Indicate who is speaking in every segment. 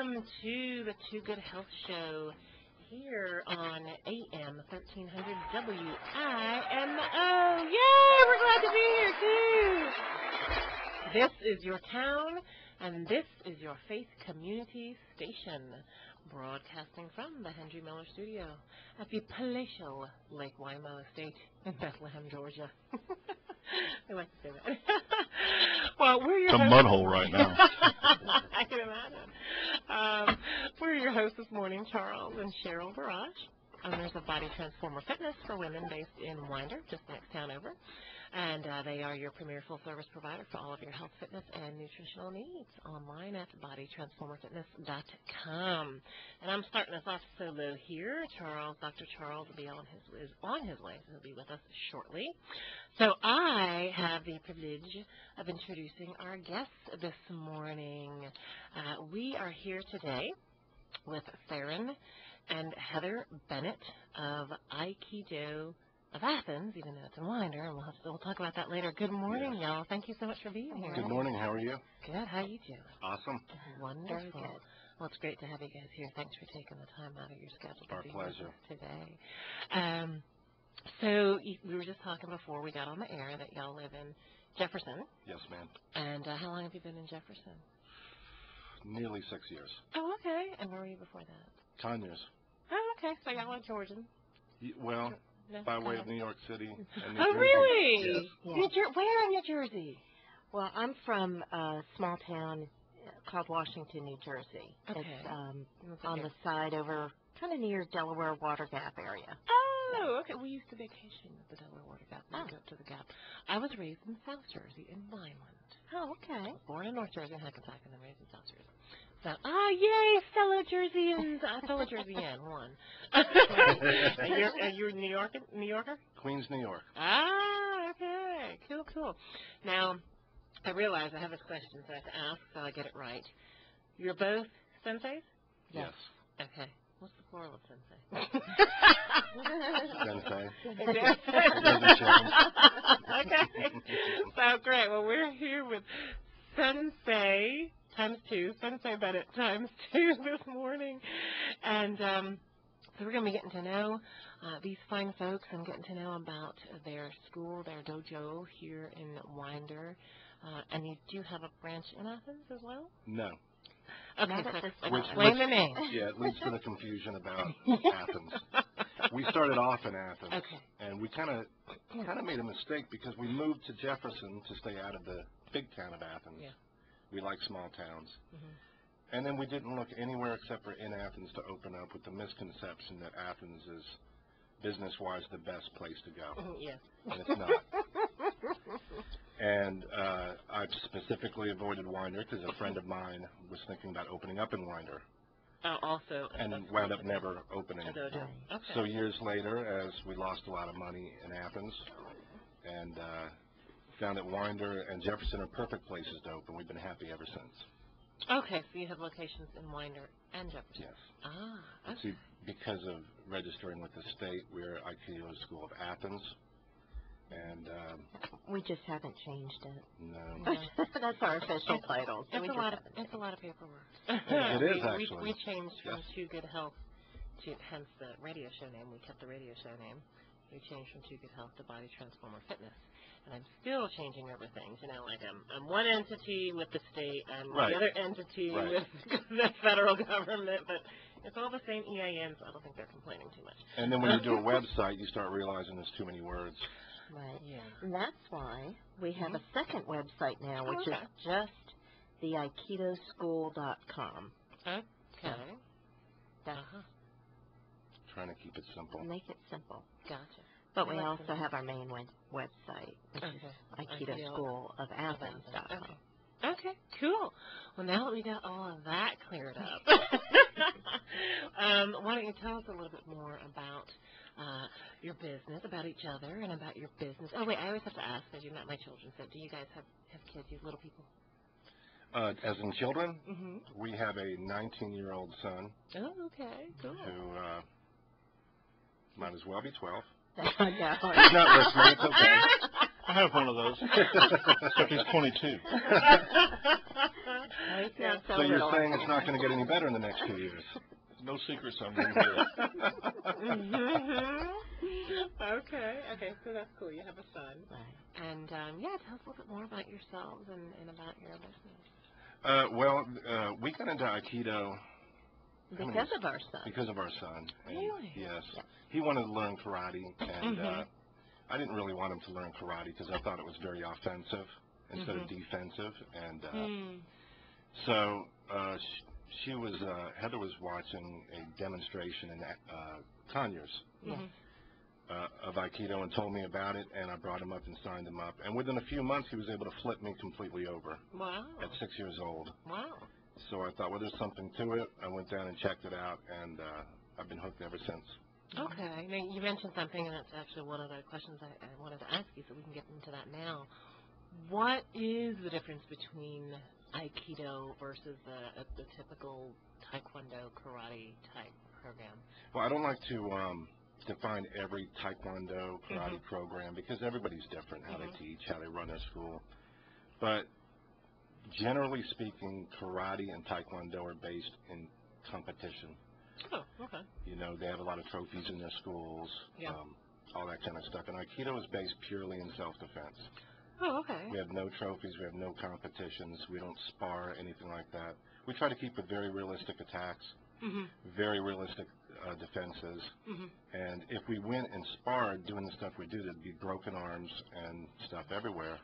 Speaker 1: welcome to the Too Good Health Show here on AM 1300 WIMO. Yay, we're glad to be here, too. This is your town, and this is your faith community station, broadcasting from the Henry Miller Studio at the palatial Lake WIMO Estate in Bethlehem, Georgia. I like to say that. Well, we're your
Speaker 2: hosts. It's a mud hole right now.
Speaker 1: I can imagine. We're your hosts this morning, Charles and Sheril Burrage, owners of Body Transformer Fitness for women based in Winder, just the next town over. And they are your premier full-service provider for all of your health, fitness, and nutritional needs online at bodytransformerfitness.com. And I'm starting us off solo here. Dr. Charles will be on his way, so he'll be with us shortly. So I have the privilege of introducing our guests this morning. We are here today with Theron and Heather Bennett of Aikido of Athens, even though it's in Winder, and we'll talk about that later. Good morning, y'all. Thank you so much for being here.
Speaker 2: Good morning. How are you?
Speaker 1: Good. How are you doing?
Speaker 2: Awesome.
Speaker 1: Wonderful. Very good. Well, it's great to have you guys here. Thanks for taking the time out of your schedule to be with us today. So we were just talking before we got on the air that y'all live in Jefferson.
Speaker 2: Yes, ma'am.
Speaker 1: And how long have you been in Jefferson?
Speaker 2: Nearly 6 years.
Speaker 1: Oh, okay. And where were you before that?
Speaker 2: Conyers.
Speaker 1: Oh, okay. So y'all are Georgian.
Speaker 2: Well, by way of New York City and New
Speaker 1: Jersey. Really?
Speaker 2: Yes.
Speaker 1: Where in New Jersey?
Speaker 3: Well, I'm from a small town called Washington, New Jersey.
Speaker 1: Okay.
Speaker 3: It's on the side over kind of near Delaware Water Gap area.
Speaker 1: Oh, okay. We used to vacation at the Delaware Water Gap. We go up to the Gap. I was raised in South Jersey, in Vineland.
Speaker 3: Oh, okay.
Speaker 1: I was born in North Jersey and Hackensack, and then raised in South Jersey. So, yay, fellow Jerseyans, fellow Jerseyan, one. You're New Yorker?
Speaker 2: Queens, New York.
Speaker 1: Okay. Cool. Now, I realize I have this question, so I have to ask so I get it right. You're both senseis?
Speaker 2: Yes.
Speaker 1: Okay. What's the plural of sensei?
Speaker 2: Sensei.
Speaker 1: It doesn't change. Okay. So great. Well, we're here with Sensei times 2, Sensei Bennett times 2 this morning. And so we're going to be getting to know these fine folks and getting to know about their school, their dojo here in Winder. And you do have a branch in Athens as well?
Speaker 2: No.
Speaker 1: Okay, so explain the name.
Speaker 2: Yeah, it leads to the confusion about Athens. We started off in Athens, and we kind of made a mistake because we moved to Jefferson to stay out of the big town of Athens. Yeah. We like small towns. Mm-hmm. And then we didn't look anywhere except for in Athens to open up with the misconception that Athens is, business-wise, the best place to go.
Speaker 1: Yes.
Speaker 2: And it's not. And I've specifically avoided Winder because a friend of mine was thinking about opening up in Winder.
Speaker 1: Oh, also.
Speaker 2: And wound up never opening.
Speaker 1: A dojo. Okay.
Speaker 2: So years later, as we lost a lot of money in Athens and found that Winder and Jefferson are perfect places to open, we've been happy ever since.
Speaker 1: Okay, so you have locations in Winder and Jefferson.
Speaker 2: Yes.
Speaker 1: Okay.
Speaker 2: See, because of registering with the state, we're Aikido School of Athens. And
Speaker 3: we just haven't changed it.
Speaker 2: No.
Speaker 3: That's our official title. So
Speaker 1: it's a lot of paperwork.
Speaker 2: It is, actually.
Speaker 1: We changed from Too Good Health to, hence the radio show name. We kept the radio show name. We changed from Too Good Health to Body Transformer Fitness. And I'm still changing everything. You know, like I'm one entity with the state and the other entity with the federal government, but it's all the same EIN, so I don't think they're complaining too much.
Speaker 2: And then when you do a website, you start realizing there's too many words.
Speaker 3: Right. Yeah. And that's why we have a second website now, which is just the Aikido School.com.
Speaker 1: Okay.
Speaker 2: Trying to keep it simple.
Speaker 3: Make it simple.
Speaker 1: Gotcha.
Speaker 3: But we also have our main website, which is Aikido School.wmv.
Speaker 1: Okay, cool. Well, now that we got all of that cleared up, why don't you tell us a little bit more about your business, about each other, and about your business. Oh, wait, I always have to ask, because you're not my children, so do you guys have kids, you little people?
Speaker 2: As in children, we have a 19-year-old son.
Speaker 1: Oh, okay, cool.
Speaker 2: Who might as well be 12.
Speaker 3: No.
Speaker 2: He's not listening, it's okay.
Speaker 4: I have one of those, except he's 22.
Speaker 1: Okay.
Speaker 2: So you're saying it's not going to get any better in the next 2 years? No secrets on me here.
Speaker 1: Okay, so that's cool. You have a son. Right. And, tell us a little bit more about yourselves and about your business.
Speaker 2: We got into Aikido
Speaker 3: because of our son.
Speaker 2: Because of our son. And
Speaker 1: really?
Speaker 2: Yes. He wanted to learn karate, and I didn't really want him to learn karate because I thought it was very offensive instead of defensive. And so Heather was watching a demonstration in Conyers of Aikido and told me about it, and I brought him up and signed him up. And within a few months, he was able to flip me completely over.
Speaker 1: Wow.
Speaker 2: At 6 years old.
Speaker 1: Wow.
Speaker 2: So I thought, well, there's something to it. I went down and checked it out, and I've been hooked ever since.
Speaker 1: Okay. Now, you mentioned something, and that's actually one of the questions I wanted to ask you, so we can get into that now. What is the difference between Aikido versus the typical Taekwondo karate type program?
Speaker 2: Well, I don't like to define every Taekwondo karate program because everybody's different, how they teach, how they run their school. But generally speaking, karate and Taekwondo are based in competition.
Speaker 1: Oh, okay.
Speaker 2: You know, they have a lot of trophies in their schools, all that kind of stuff. And Aikido is based purely in self-defense.
Speaker 1: Oh, okay.
Speaker 2: We have no trophies. We have no competitions. We don't spar, anything like that. We try to keep with very realistic attacks, very realistic defenses. And if we went and sparred doing the stuff we do, there'd be broken arms and stuff everywhere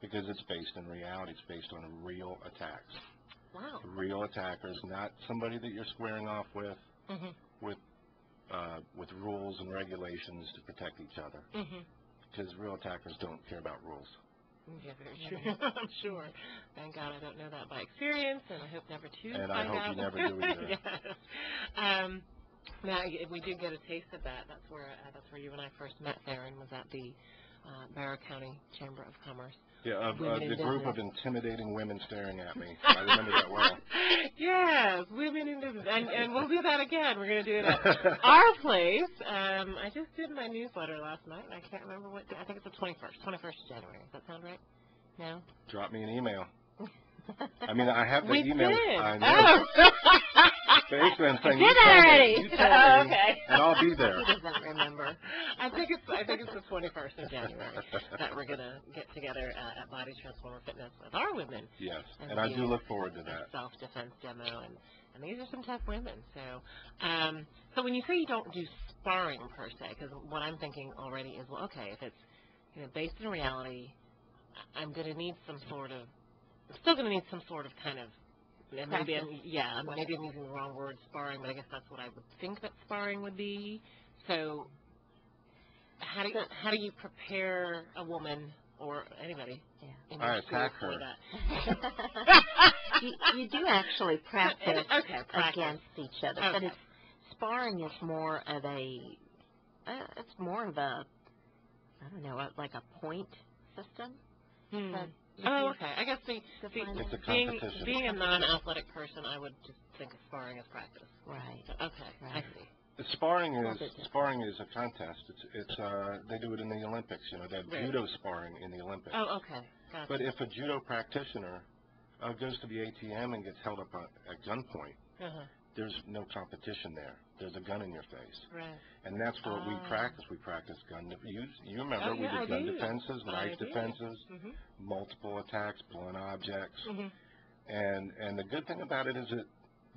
Speaker 2: because it's based in reality. It's based on real attacks.
Speaker 1: Wow.
Speaker 2: Real attackers, not somebody that you're squaring off with, with rules and regulations to protect each other. Because real attackers don't care about rules.
Speaker 1: Yeah, very true. I'm sure. Thank God I don't know that by experience, and I hope never to
Speaker 2: and
Speaker 1: find out.
Speaker 2: I hope you never do either.
Speaker 1: Yes. Now, if we did get a taste of that, that's where you and I first met, Theron, was at the Barrow County Chamber of Commerce.
Speaker 2: Yeah, the group of intimidating women staring at me. I remember that well.
Speaker 1: Yes, women in business. And we'll do that again. We're going to do it at our place. I just did my newsletter last night, and I can't remember what day. I think it's the 21st of January. Does that sound right? No?
Speaker 2: Drop me an email. I mean, I have the
Speaker 1: we
Speaker 2: email.
Speaker 1: Did.
Speaker 2: I know. Basically, I'm saying,
Speaker 3: I did that already.
Speaker 2: You tell me, and I'll be there.
Speaker 3: He doesn't remember.
Speaker 1: I think it's the 21st of January that we're gonna get together at Body Transformer Fitness with our women.
Speaker 2: Yes, and I do look forward to that.
Speaker 1: Self-defense demo, and these are some tough women. So, so when you say you don't do sparring per se, because what I'm thinking already is, well, okay, if it's based in reality, I'm gonna need some sort of. I'm still going to need some sort of kind of, maybe I'm using the wrong word, sparring, but I guess that's what I would think that sparring would be. So how do you prepare a woman or anybody in your school for that?
Speaker 3: you do actually practice against each other, but sparring is more of a, I don't know, like a point system.
Speaker 1: Oh, okay. I guess
Speaker 2: it's a competition.
Speaker 1: Being a non-athletic person, I would just think of sparring as practice.
Speaker 3: Right.
Speaker 1: Okay, right. I see.
Speaker 2: Sparring is a contest. It's they do it in the Olympics. You know, they have judo sparring in the Olympics.
Speaker 1: Oh, okay. Gotcha.
Speaker 2: But if a judo practitioner goes to the ATM and gets held up at gunpoint, there's no competition there. There's a gun in your face.
Speaker 1: Right.
Speaker 2: And that's what we practice. We practice gun defense. You remember we did gun defenses, knife defenses, multiple attacks, blunt objects. And the good thing about it is that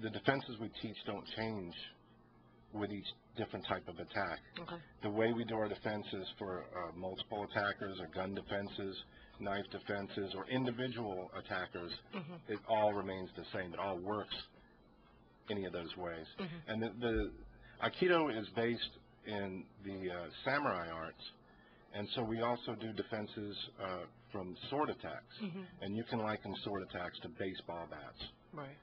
Speaker 2: the defenses we teach don't change with each different type of attack.
Speaker 1: Okay.
Speaker 2: The way we do our defenses for multiple attackers or gun defenses, knife defenses, or individual attackers, it all remains the same. It all works any of those ways. And the Aikido is based in the samurai arts, and so we also do defenses from sword attacks. And you can liken sword attacks to baseball bats.
Speaker 1: Right.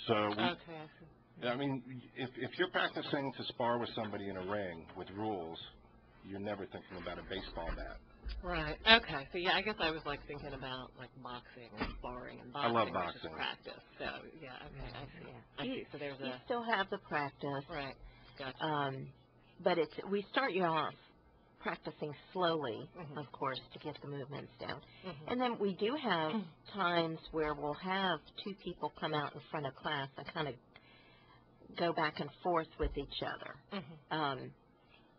Speaker 2: So
Speaker 1: I see.
Speaker 2: I mean, if you're practicing to spar with somebody in a ring with rules, you're never thinking about a baseball bat.
Speaker 1: Right. Okay. So I guess I was like thinking about like boxing and sparring and boxing.
Speaker 2: I love boxing.
Speaker 1: Practice. So okay. I see. I see. So there's
Speaker 3: you still have the practice.
Speaker 1: Right. Gotcha.
Speaker 3: But we start you off practicing slowly, of course, to get the movements down. And then we do have times where we'll have two people come out in front of class and kind of go back and forth with each other.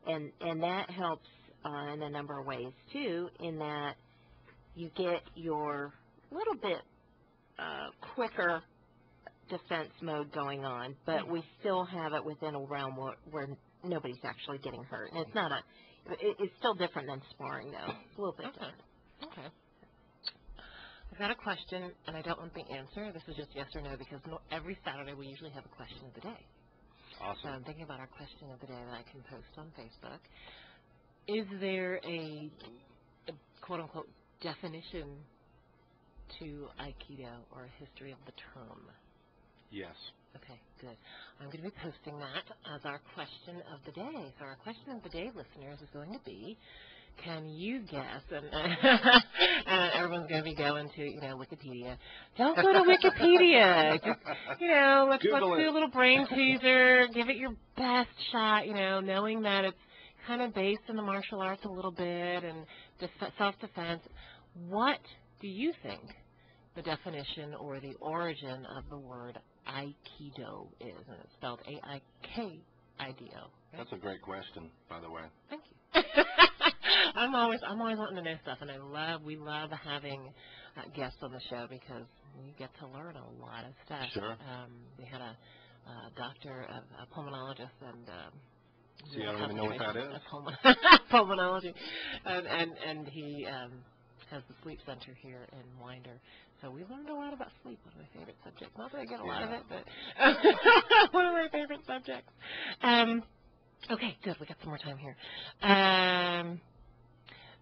Speaker 3: And that helps in a number of ways, too, in that you get your little bit quicker defense mode going on, but we still have it within a realm where nobody's actually getting hurt. And it's still different than sparring, though. It's a little bit different.
Speaker 1: Okay. I've got a question, and I don't want the answer. This is just yes or no, because every Saturday we usually have a question of the day.
Speaker 2: Awesome.
Speaker 1: So I'm thinking about our question of the day that I can post on Facebook. Is there a quote-unquote definition to Aikido or a history of the term?
Speaker 2: Yes.
Speaker 1: Okay, good. I'm going to be posting that as our question of the day. So our question of the day, listeners, is going to be, can you guess, and everyone's going to be going to, Wikipedia. Don't go to Wikipedia. Just, let's do a little brain teaser. Give it your best shot, knowing that it's kind of based in the martial arts a little bit and self-defense. What do you think the definition or the origin of the word Aikido is? And it's spelled Aikido. Right?
Speaker 2: That's a great question, by the way.
Speaker 1: Thank you. I'm always wanting to know stuff, and we love having guests on the show because we get to learn a lot of stuff.
Speaker 2: Sure.
Speaker 1: We had a doctor, a pulmonologist, and
Speaker 2: see, I don't even know what that is.
Speaker 1: Pulmonology, and he has the sleep center here in Winder. So we learned a lot about sleep, one of my favorite subjects. Not that I get a lot of it, but one of my favorite subjects. Okay, good. We got some more time here.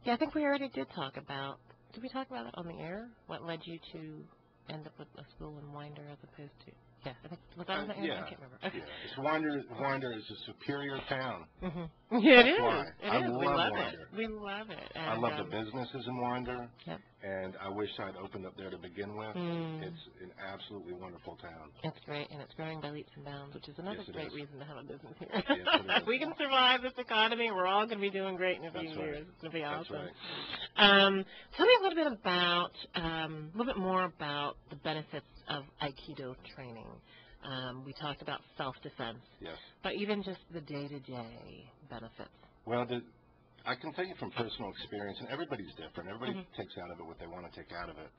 Speaker 1: Yeah, I think we already did talk about, did we talk about it on the air? What led you to end up with a school in Winder as opposed to, yeah, I think, was that on the air?
Speaker 2: Yeah.
Speaker 1: I can't remember. Okay.
Speaker 2: Yeah. Winder is a superior town.
Speaker 1: Yeah, it is.
Speaker 2: Why. I love
Speaker 1: Winder. We love it. And,
Speaker 2: I love the businesses in Winder.
Speaker 1: Yep.
Speaker 2: And I wish I'd opened up there to begin with. It's an absolutely wonderful town.
Speaker 1: It's great, and it's growing by leaps and bounds, which is another great reason to have a business here.
Speaker 2: Yes,
Speaker 1: we can survive this economy. We're all going to be doing great in a few years. It's going to be awesome.
Speaker 2: That's right.
Speaker 1: Tell me a little bit more about the benefits of Aikido training. We talked about self-defense.
Speaker 2: Yes.
Speaker 1: But even just the day-to-day benefits.
Speaker 2: Well, I can tell you from personal experience, and everybody's different. Everybody takes out of it what they want to take out of it.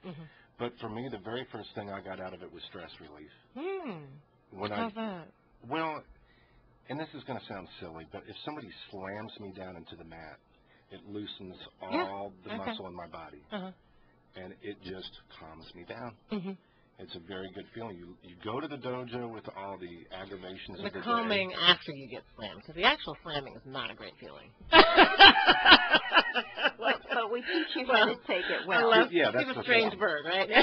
Speaker 2: But for me, the very first thing I got out of it was stress relief. How's that? Well, and this is going to sound silly, but if somebody slams me down into the mat, it loosens all the muscle in my body. And it just calms me down. It's a very good feeling. You go to the dojo with all the aggravations of the day.
Speaker 1: The calming after you get slammed, because the actual slamming is not a great feeling.
Speaker 3: But we teach you how to take it well.
Speaker 2: That's
Speaker 1: he's a strange bird, right?
Speaker 3: we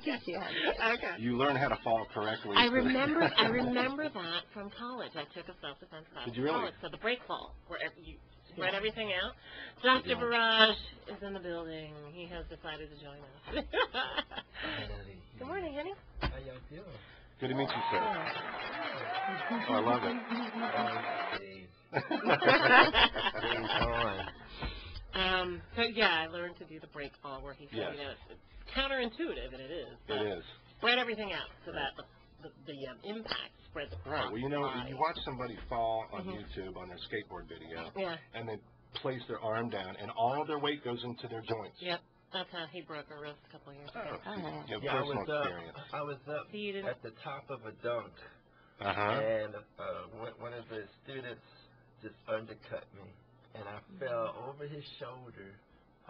Speaker 3: teach you how to take it.
Speaker 1: Okay.
Speaker 2: You learn how to fall correctly.
Speaker 1: I remember that from college. I took a self-defense class.
Speaker 2: Did you really?
Speaker 1: College, so the break fall, where you spread everything out. Dr. Burrage is in the building. He has decided to join us. Good morning, honey.
Speaker 4: How y'all doing?
Speaker 2: Good to meet you, sir. Oh, I love it.
Speaker 1: So yeah, I learned to do the break fall where he said, it's counterintuitive, and it is.
Speaker 2: It is.
Speaker 1: Spread everything out so that the impact spreads across.
Speaker 2: Right. Well, you watch somebody fall on YouTube on their skateboard video, and they place their arm down, and all of their weight goes into their joints.
Speaker 1: Yep. That's how he broke a wrist a couple of years ago.
Speaker 2: Personal experience.
Speaker 4: I was up at the top of a dunk, and one of the students just undercut me, and I fell over his shoulder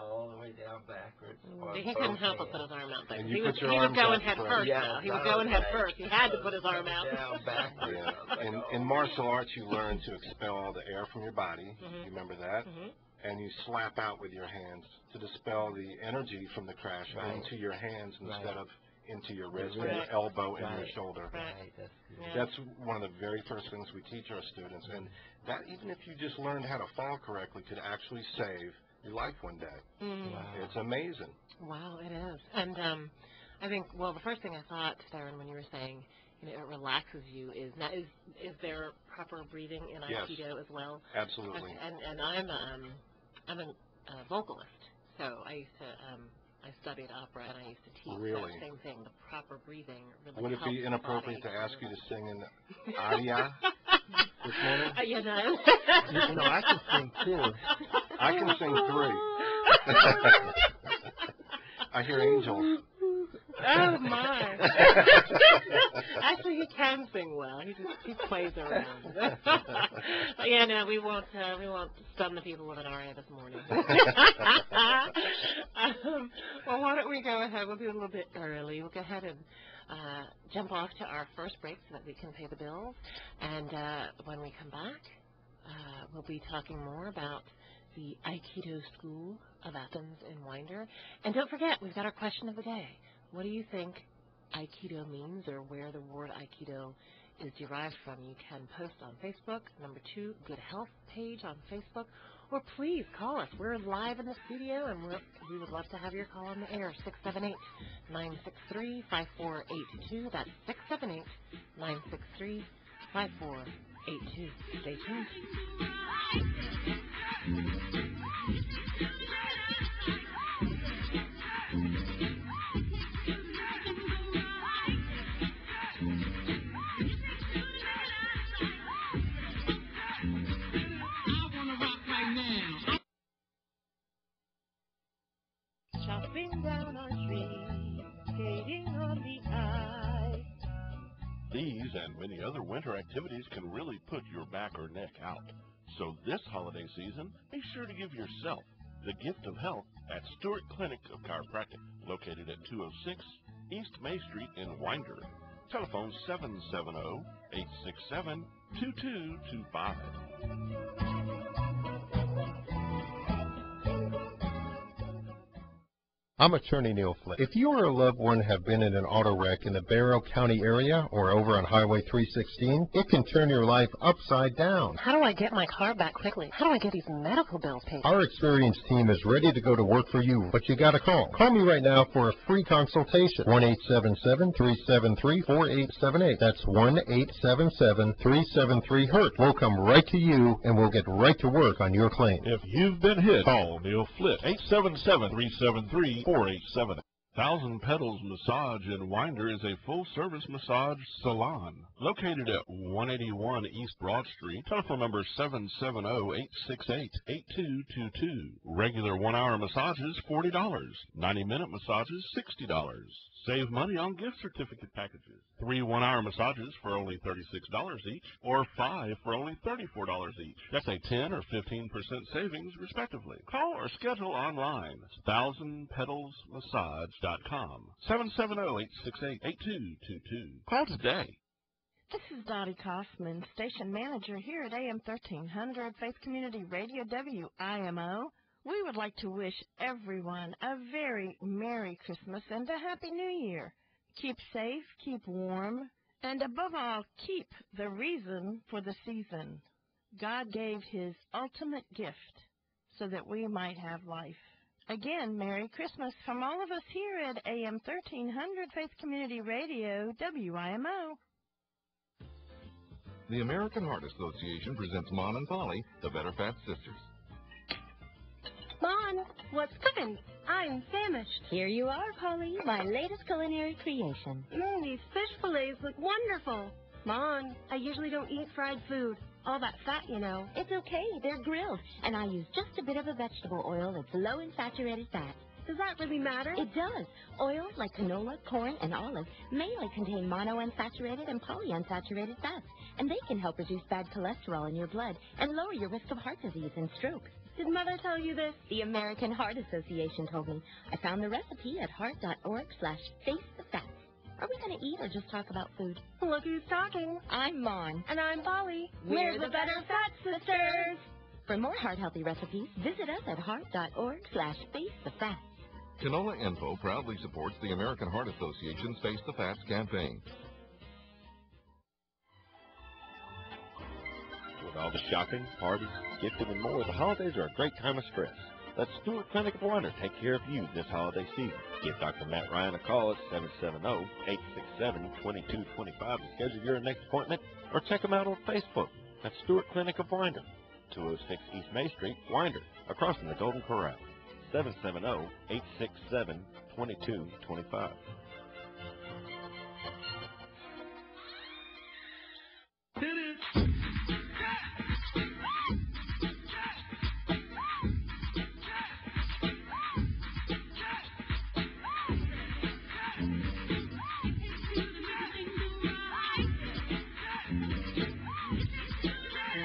Speaker 4: all the way down backwards.
Speaker 1: He couldn't help but put his arm out there.
Speaker 2: And
Speaker 1: he was going head first.
Speaker 4: Yeah,
Speaker 1: he was going head first. He had to put his arm out.
Speaker 4: Down backwards.
Speaker 2: In martial arts, you learn to expel all the air from your body. You remember that? And you slap out with your hands to dispel the energy from the crash into your hands instead of into your wrist or your elbow and your shoulder. That's one of the very first things we teach our students. And that, even if you just learned how to fall correctly, could actually save your life one day. It's amazing.
Speaker 1: Wow, it is. And I think, well, the first thing I thought, Theron, when you were saying it relaxes you. Is there proper breathing in Aikido as well?
Speaker 2: Absolutely.
Speaker 1: And I'm a vocalist, so I used to I studied opera and I used to teach that same thing. The proper breathing really
Speaker 2: Would it
Speaker 1: helps
Speaker 2: be inappropriate
Speaker 1: the
Speaker 2: to
Speaker 1: body
Speaker 2: ask you to sing in aria this morning?
Speaker 1: You know.
Speaker 4: You know, I can sing too.
Speaker 2: I can sing 3. I hear angels.
Speaker 1: Oh my! Actually, he can sing well. He plays around. Yeah, no, we won't stun the people with an aria this morning. Well, why don't we go ahead? We'll do it a little bit early. We'll go ahead and jump off to our first break so that we can pay the bills. And when we come back, we'll be talking more about the Aikido School of Athens in Winder. And don't forget, we've got our question of the day. What do you think Aikido means, or where the word Aikido is derived from? You can post on Facebook, number 2, Good Health page on Facebook, or please call us. We're live in the studio, and we would love to have your call on the air, 678-963-5482. That's 678-963-5482. Stay tuned. Chopping down our trees, skating on the ice.
Speaker 5: These and many other winter activities can really put your back or neck out. So this holiday season, be sure to give yourself the gift of health at Stewart Clinic of Chiropractic, located at 206 East May Street in Winder. Telephone 770-867-2225.
Speaker 6: I'm attorney Neil Flip. If you or a loved one have been in an auto wreck in the Barrow County area or over on Highway 316, it can turn your life upside down.
Speaker 1: How do I get my car back quickly? How do I get these medical bills paid?
Speaker 6: Our experienced team is ready to go to work for you, but you gotta call. Call me right now for a free consultation. 1-877-373-4878. That's 1-877-373-HURT. We'll come right to you and we'll get right to work on your claim.
Speaker 5: If you've been hit, call Neil Flip, 877-373-4878. 1,000 Petals Massage in Winder is a full-service massage salon located at 181 East Broad Street. Telephone number 770-868-8222. Regular 1-hour massages, $40. 90-minute massages, $60. Save money on gift certificate packages. 3 1-hour massages for only $36 each, or 5 for only $34 each. That's a 10 or 15% savings, respectively. Call or schedule online. 1000petalsmassage.com. 770-868-8222. Call today.
Speaker 7: This is Dottie Kaufman, station manager here at AM 1300 Faith Community Radio WIMO. We would like to wish everyone a very Merry Christmas and a Happy New Year. Keep safe, keep warm, and above all, keep the reason for the season. God gave His ultimate gift so that we might have life. Again, Merry Christmas from all of us here at AM 1300 Faith Community Radio WIMO.
Speaker 8: The American Heart Association presents Mon and Polly, the Better Fat Sisters.
Speaker 9: Mon, what's cooking? I'm famished.
Speaker 10: Here you are, Polly, my latest culinary creation.
Speaker 9: These fish fillets look wonderful. Mon, I usually don't eat fried food. All that fat, you know.
Speaker 10: It's okay, they're grilled, and I use just a bit of a vegetable oil that's low in saturated fat.
Speaker 9: Does that really matter?
Speaker 10: It does. Oils like canola, corn, and olive mainly contain monounsaturated and polyunsaturated fats, and they can help reduce bad cholesterol in your blood and lower your risk of heart disease and stroke.
Speaker 9: Did Mother tell you this?
Speaker 10: The American Heart Association told me. I found the recipe at heart.org/facethefats. Are we going to eat or just talk about food?
Speaker 9: Look who's talking.
Speaker 10: I'm Mon.
Speaker 9: And I'm Polly. We're the Better Fat Sisters.
Speaker 10: For more heart-healthy recipes, visit us at heart.org/facethefats.
Speaker 8: Canola Info proudly supports the American Heart Association's Face the Fats campaign.
Speaker 11: With all the shopping, parties, gifting, and more, the holidays are a great time of stress. Let Stewart Clinic of Wonder take care of you this holiday season. Give Dr. Matt Ryan a call at 770-867-2225 to schedule your next appointment, or check him out on Facebook at Stewart Clinic of Winder, 206 East May Street, Winder, across from the Golden Corral. 770-867-2225.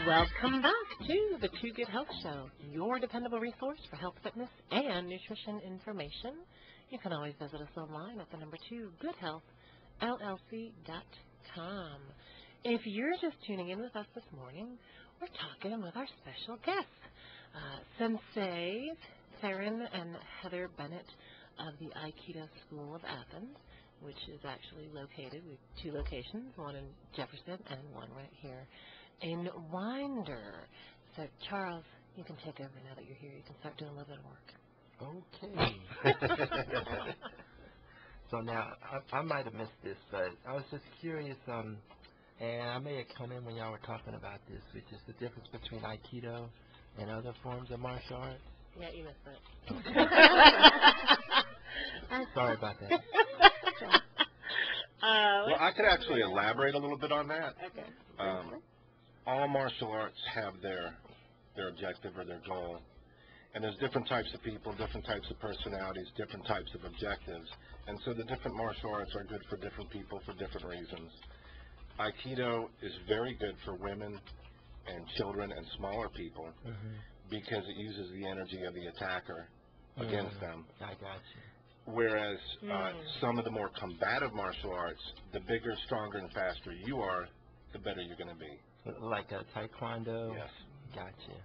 Speaker 1: Welcome back to the Too Good Health Show, your dependable resource for health, fitness, and nutrition information. You can always visit us online at the number 2goodhealthllc.com. If you're just tuning in with us this morning, we're talking with our special guests, Senseis Theron and Heather Bennett of the Aikido School of Athens, which is actually located with 2 locations, one in Jefferson and one right here in Winder. So, Charles, you can take over now that you're here. You can start doing a little bit of work.
Speaker 4: Okay. So now, I might have missed this, but I was just curious, and I may have come in when y'all were talking about this, which is the difference between Aikido and other forms of martial arts.
Speaker 1: Yeah, you missed that.
Speaker 4: Sorry about that.
Speaker 2: Well, I could actually elaborate a little bit on that.
Speaker 1: Okay.
Speaker 2: All martial arts have their objective or their goal. And there's different types of people, different types of personalities, different types of objectives. And so the different martial arts are good for different people for different reasons. Aikido is very good for women and children and smaller people because it uses the energy of the attacker against them.
Speaker 4: I got you.
Speaker 2: Whereas some of the more combative martial arts, the bigger, stronger, and faster you are, the better you're going to be.
Speaker 4: Like a taekwondo?
Speaker 2: Yes.
Speaker 4: Gotcha.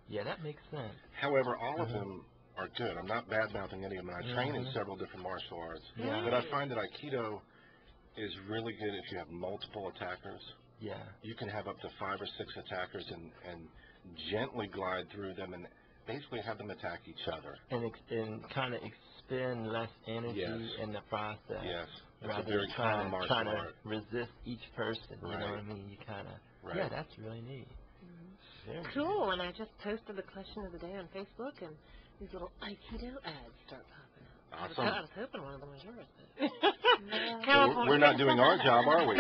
Speaker 4: Yeah, that makes sense.
Speaker 2: However, all of them are good. I'm not bad-mouthing any of them. I train in several different martial arts.
Speaker 4: Yeah.
Speaker 2: But I find that Aikido is really good if you have multiple attackers.
Speaker 4: Yeah.
Speaker 2: You can have up to 5 or 6 attackers and gently glide through them and basically have them attack each other.
Speaker 4: And kind of expend less energy in the process.
Speaker 2: Yes. It's
Speaker 4: rather
Speaker 2: a very
Speaker 4: than
Speaker 2: common martial
Speaker 4: trying to
Speaker 2: art.
Speaker 4: resist each person. You know what I mean? You kind of, yeah, that's really neat.
Speaker 1: Cool, and I just posted the question of the day on Facebook, and these little Aikido ads start popping up.
Speaker 2: Awesome.
Speaker 1: I was hoping one of them was yours.
Speaker 2: But we're not doing our job, are we?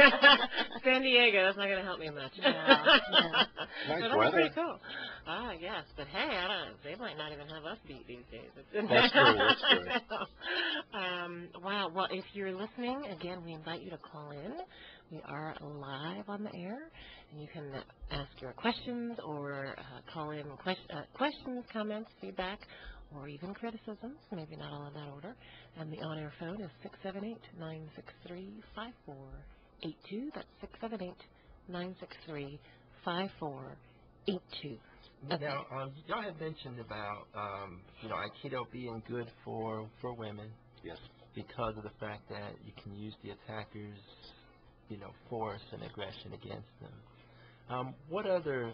Speaker 1: San Diego, that's not going to help me much.
Speaker 2: Nice
Speaker 1: that's
Speaker 2: weather.
Speaker 1: Pretty cool. Ah, yes, but hey, I don't know. They might not even have us beat these days.
Speaker 2: That's true. That's true.
Speaker 1: Wow. Well, if you're listening, again, we invite you to call in. We are live on the air, and you can ask your questions or call in questions, comments, feedback, or even criticisms, maybe not all in that order. And the on-air phone is 678-963-5482. That's 678-963-5482.
Speaker 4: Now, y'all had mentioned about, Aikido being good for women.
Speaker 2: Yes.
Speaker 4: Because of the fact that you can use the attackers, force and aggression against them. What other,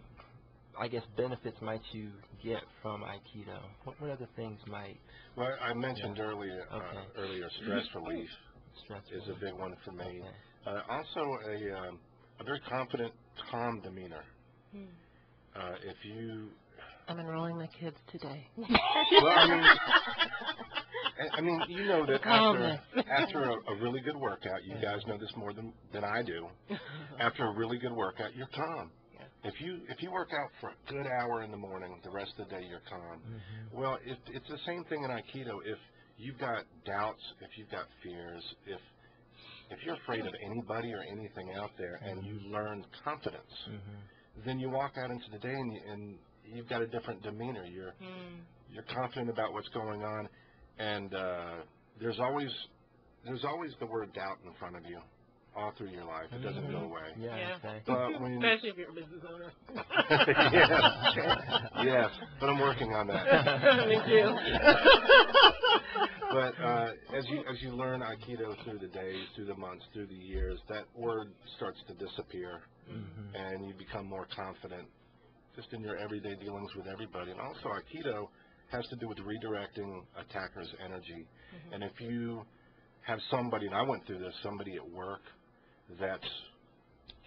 Speaker 4: benefits might you get from Aikido? What other things might?
Speaker 2: Well, I mentioned earlier stress relief is a big one for me.
Speaker 4: Okay.
Speaker 2: Also, a very confident, calm demeanor. If you...
Speaker 1: I'm enrolling my kids today.
Speaker 2: Well, I mean, you know that after a really good workout, you guys know this more than I do. After a really good workout, you're calm. If you work out for a good hour in the morning, the rest of the day you're calm. Well, it's the same thing in Aikido. If you've got doubts, if you've got fears, if you're afraid of anybody or anything out there, and you learn confidence, then you walk out into the day and you've got a different demeanor. You're confident about what's going on, and there's always the word doubt in front of you all through your life. It doesn't go away.
Speaker 4: Yeah. Okay.
Speaker 2: But when,
Speaker 1: especially if you're a business owner.
Speaker 2: yes, but I'm working on that.
Speaker 1: Me too.
Speaker 2: But as you learn Aikido through the days, through the months, through the years, that word starts to disappear, and you become more confident just in your everyday dealings with everybody. And also Aikido has to do with redirecting attacker's energy. And if you have somebody, and I went through this, somebody at work that's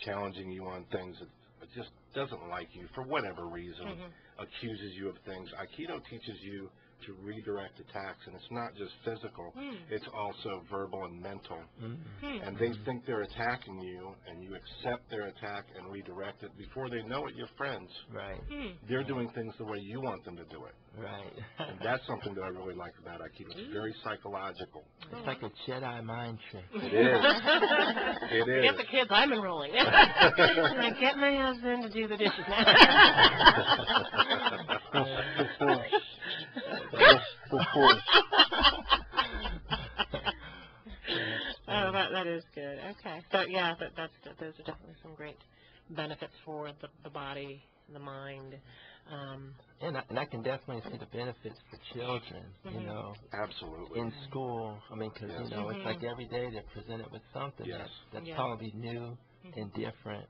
Speaker 2: challenging you on things that just doesn't like you for whatever reason, accuses you of things, Aikido teaches you to redirect attacks, and it's not just physical, it's also verbal and mental. And they think they're attacking you, and you accept their attack and redirect it. Before they know it, you're friends.
Speaker 4: Right.
Speaker 2: They're doing things the way you want them to do it.
Speaker 4: Right.
Speaker 2: And that's something that I really like about Aikido. It's very psychological.
Speaker 4: It's like a Jedi mind trick.
Speaker 2: It is. It is.
Speaker 1: Get the kids, I'm enrolling. Can I get my husband to do the dishes now? Oh, that is good. Okay. So, yeah, those are definitely some great benefits for the body, the mind.
Speaker 4: And I can definitely see the benefits for children, you know.
Speaker 2: Absolutely.
Speaker 4: In school. I mean, because, you know, it's like every day they're presented with something that's probably new and different,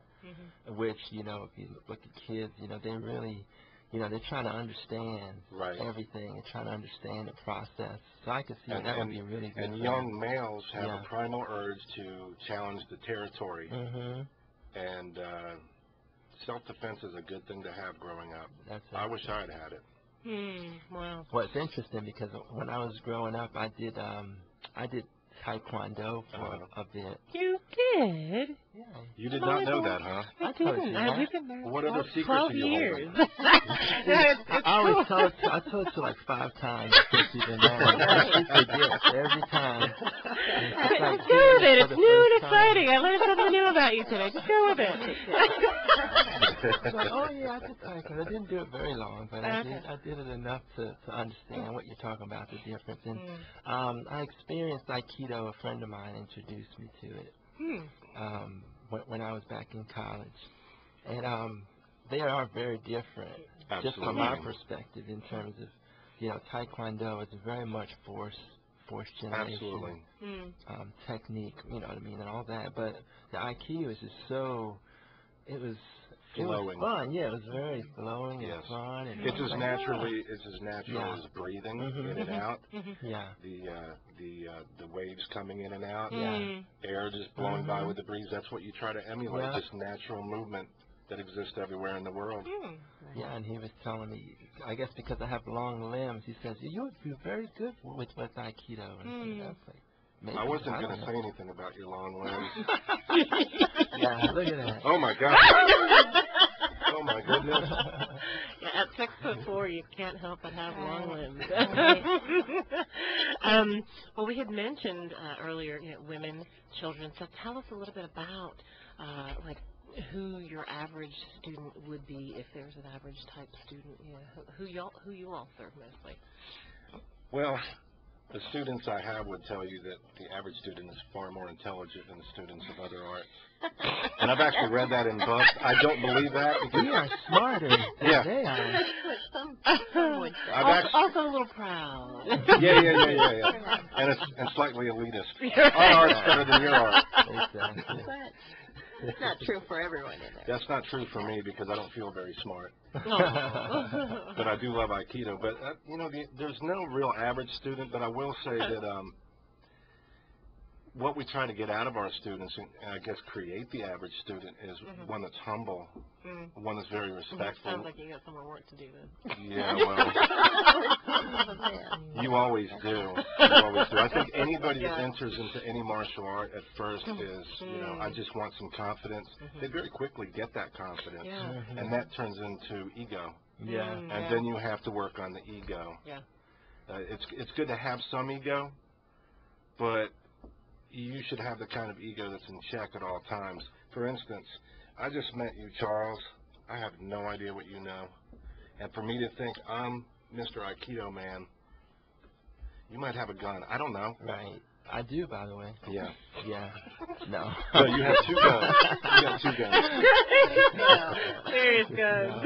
Speaker 4: which, you know, if you look at kids, you know, they really, you know, they're trying to understand everything and trying to understand the process. So I can see that would be really good.
Speaker 2: And young males have a primal urge to challenge the territory. And self-defense is a good thing to have growing up. I wish I had had it.
Speaker 1: Wow.
Speaker 4: Well, it's interesting because when I was growing up, I did Taekwondo for a bit.
Speaker 1: You did?
Speaker 4: Yeah.
Speaker 2: You did not know that, huh?
Speaker 1: I didn't. We've been married
Speaker 2: what other secrets
Speaker 1: 12
Speaker 2: are you
Speaker 1: years.
Speaker 4: I told you like 5 times since you've been married. She forgets every time.
Speaker 1: Just go with it. It's new and exciting. I learned something new about you today. Just go with it.
Speaker 4: Like, oh yeah, I did Taekwondo. I didn't do it very long, but I did it enough to understand what you're talking about, the difference. And I experienced Aikido. A friend of mine introduced me to it when I was back in college, and they are very different.
Speaker 2: Absolutely.
Speaker 4: Just from my perspective, in terms of, you know, Taekwondo is very much force generation, technique, you know what I mean, and all that. But the Aikido is just so, it was fun. Yeah, it was very flowing and fun. And
Speaker 2: it's as natural as breathing in and out.
Speaker 4: Yeah.
Speaker 2: The waves coming in and out.
Speaker 4: Yeah.
Speaker 2: Air just blowing by with the breeze. That's what you try to emulate. Just natural movement that exists everywhere in the world.
Speaker 4: Yeah, and he was telling me, I guess because I have long limbs, he says, you're very good with Aikido. And I was like, maybe,
Speaker 2: I wasn't going to say anything about your long limbs.
Speaker 4: Yeah, look at that.
Speaker 2: Oh, my God. Oh, my goodness.
Speaker 1: Yeah, at 6'4", you can't help but have long limbs. Well, we had mentioned earlier, you know, women, children. So tell us a little bit about, like, who your average student would be if there's an average type student. You know, who you all serve mostly.
Speaker 2: Well, the students I have would tell you that the average student is far more intelligent than the students of other arts. And I've actually read that in books. I don't believe that.
Speaker 4: We are smarter than they are.
Speaker 1: Also a little proud.
Speaker 2: Yeah. And slightly elitist. Our art's better than your art.
Speaker 3: But it's not true for everyone in there.
Speaker 2: That's not true for me because I don't feel very smart. But I do love Aikido. But, you know, there's no real average student, but I will say that what we try to get out of our students, and I guess create the average student, is one that's humble, one that's very respectful.
Speaker 1: Sounds like you got some more work to do then.
Speaker 2: Yeah, well, you always do. You always do. I think anybody that enters into any martial art at first is, you know, I just want some confidence. They very quickly get that confidence, and that turns into ego. And then you have to work on the ego. It's good to have some ego, but you should have the kind of ego that's in check at all times. For instance, I just met you, Charles. I have no idea what you know. And for me to think I'm Mr. Aikido man, you might have a gun. I don't know.
Speaker 4: Right. I do, by the way.
Speaker 2: Yeah.
Speaker 4: Yeah. No.
Speaker 2: So you have 2 guns. You got 2 guns.
Speaker 1: Serious guns.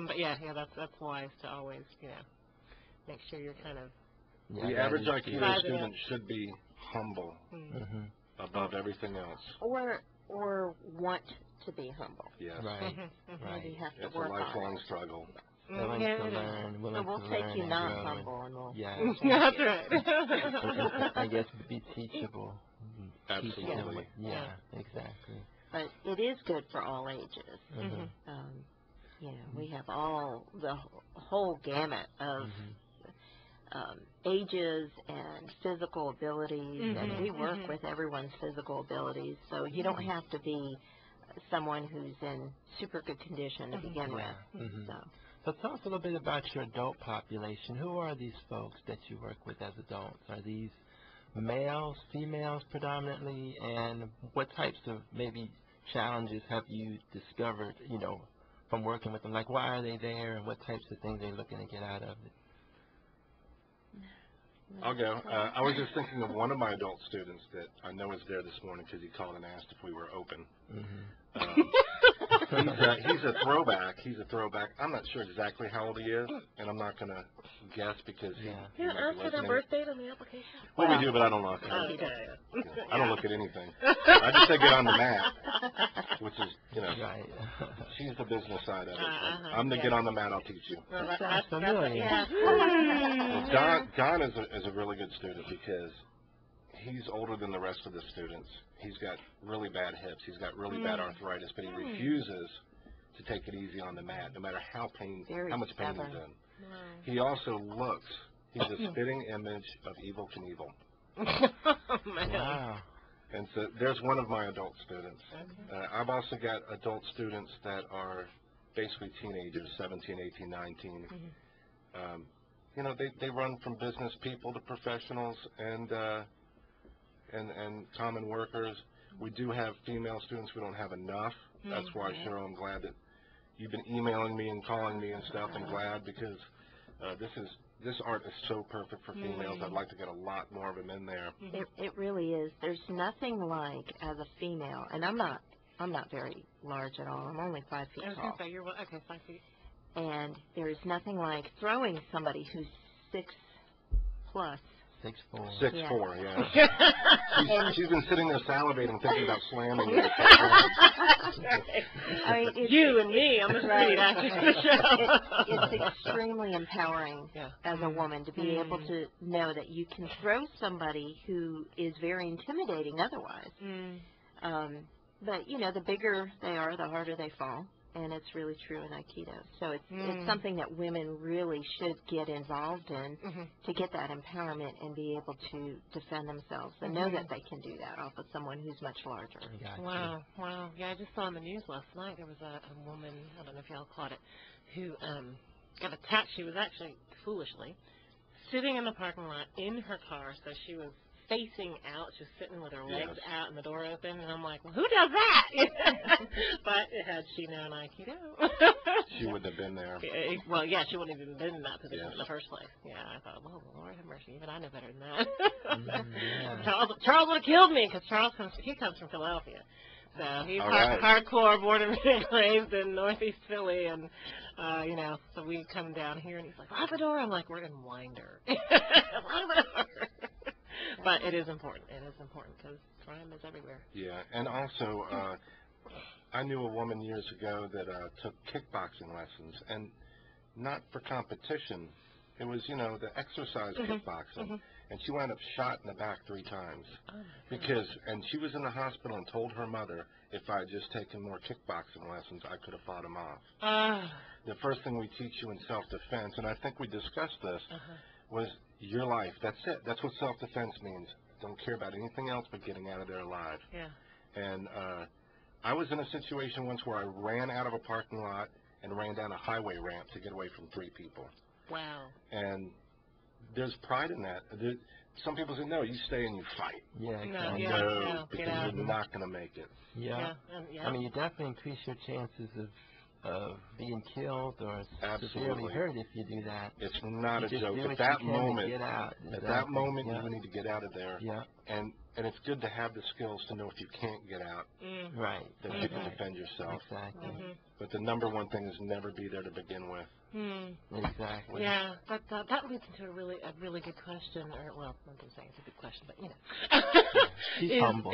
Speaker 1: But yeah, that's wise to always, you know, make sure you're kind of.
Speaker 2: The average Aikido student should be humble above everything else.
Speaker 3: Or want to be humble.
Speaker 2: Yes.
Speaker 4: Right.
Speaker 3: Right. You have to
Speaker 2: It's
Speaker 3: work
Speaker 2: a
Speaker 3: on
Speaker 2: lifelong
Speaker 3: it.
Speaker 2: struggle.
Speaker 4: Willing to learn, willing
Speaker 3: So we'll
Speaker 4: to
Speaker 3: take
Speaker 4: learn
Speaker 3: you
Speaker 4: and
Speaker 3: not
Speaker 4: grow
Speaker 3: humble, and we'll.
Speaker 4: Yeah.
Speaker 1: That's right.
Speaker 4: I guess be teachable.
Speaker 2: Absolutely.
Speaker 4: Yeah, exactly.
Speaker 3: But it is good for all ages.
Speaker 4: Mm-hmm.
Speaker 3: You know, we have the whole gamut of ages and physical abilities, and we work with everyone's physical abilities. So you don't have to be someone who's in super good condition to begin with.
Speaker 4: So tell us a little bit about your adult population. Who are these folks that you work with as adults? Are these males, females predominantly, and what types of maybe challenges have you discovered, you know, from working with them? Like, why are they there, and what types of things they're looking to get out of it?
Speaker 2: I'll go. I was just thinking of one of my adult students that I know is there this morning because he called and asked if we were open. He's a throwback. I'm not sure exactly how old he is, and I'm not going to guess because
Speaker 1: You don't ask for their birth date on the application?
Speaker 2: Well, we do, but I don't look. I don't look at anything. I just say get on the mat, which is, you know, she's the business side of it. I'm the get on the mat, I'll teach you.
Speaker 4: That's familiar.
Speaker 2: Don is a really good student because he's older than the rest of the students. He's got really bad hips. He's got really bad arthritis, but he refuses to take it easy on the mat, no matter how much pain he's in. He also looks, he's a spitting image of Evel Knievel.
Speaker 1: Wow.
Speaker 2: And so there's one of my adult students. I've also got adult students that are basically teenagers, 17, 18, 19. You know, they run from business people to professionals and common workers. We do have female students. We don't have enough. That's why, Cheryl, I'm glad that you've been emailing me and calling me and stuff. I'm glad because this art is so perfect for females. I'd like to get a lot more of them in there.
Speaker 3: It really is. There's nothing like, as a female, and I'm not very large at all. I'm only 5 feet tall.
Speaker 1: Okay, you're 5 feet.
Speaker 3: And there's nothing like throwing somebody who's 6+.
Speaker 4: 6'4".
Speaker 2: 6'4", yeah. She's been sitting there salivating, thinking about slamming it.
Speaker 3: I mean,
Speaker 1: you and me on the street after the show.
Speaker 3: It's extremely empowering as a woman to be able to know that you can throw somebody who is very intimidating otherwise. But, you know, the bigger they are, the harder they fall. And it's really true in Aikido. So it's something that women really should get involved in to get that empowerment and be able to defend themselves and know that they can do that off of someone who's much larger.
Speaker 1: Wow. Yeah, I just saw on the news last night there was a woman, I don't know if y'all caught it, who got attacked. She was actually, foolishly, sitting in the parking lot in her car, so she was facing out, just sitting with her legs out and the door open, and I'm like, well, who does that? But had she known Aikido,
Speaker 2: she wouldn't have been there.
Speaker 1: Well, yeah, she wouldn't have even been in that position in the first place. Yeah, I thought, well, Lord have mercy, even I know better than that. Charles would have killed me because Charles comes from Philadelphia. So he's hardcore, born and raised in Northeast Philly, and you know, so we come down here, and he's like, lock the door. I'm like, we're in Winder. Lock the door. But it is important. It is important because crime is everywhere.
Speaker 2: Yeah, and also, I knew a woman years ago that took kickboxing lessons, and not for competition. It was, you know, the exercise kickboxing, and she wound up shot in the back 3 times and she was in the hospital and told her mother if I had just taken more kickboxing lessons, I could have fought him off. The first thing we teach you in self-defense, and I think we discussed this, was your life. That's it. That's what self-defense means. Don't care about anything else but getting out of there alive.
Speaker 1: Yeah.
Speaker 2: And I was in a situation once where I ran out of a parking lot and ran down a highway ramp to get away from 3 people.
Speaker 1: Wow.
Speaker 2: And there's pride in that. Some people say, no, you stay and you fight.
Speaker 4: Yeah, exactly.
Speaker 2: No, because you're not going to make it.
Speaker 4: Yeah. I mean, you definitely increase your chances of being killed or severely hurt if you do that.
Speaker 2: It's not a joke. At that moment, you need to get out of there. And it's good to have the skills to know if you can't get out,
Speaker 4: right,
Speaker 2: that you can defend yourself.
Speaker 4: Exactly.
Speaker 2: But the number one thing is never be there to begin with.
Speaker 4: Exactly.
Speaker 1: Yeah, that leads into a really good question. Or well, I'm not going to say it's a good question, but you know,
Speaker 4: She's humble.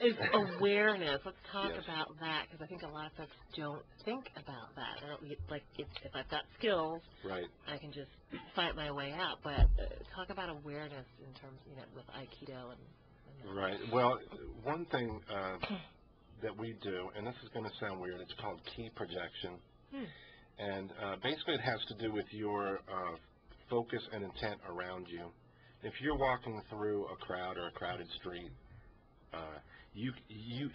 Speaker 1: Is awareness. Let's talk about that, because I think a lot of folks don't think about that. They don't, like if I've got skills,
Speaker 2: right,
Speaker 1: I can just fight my way out. But talk about awareness in terms, you know, with Aikido and
Speaker 2: right. Well, one thing that we do, and this is going to sound weird, it's called key projection. And basically it has to do with your focus and intent around you. If you're walking through a crowd or a crowded street, you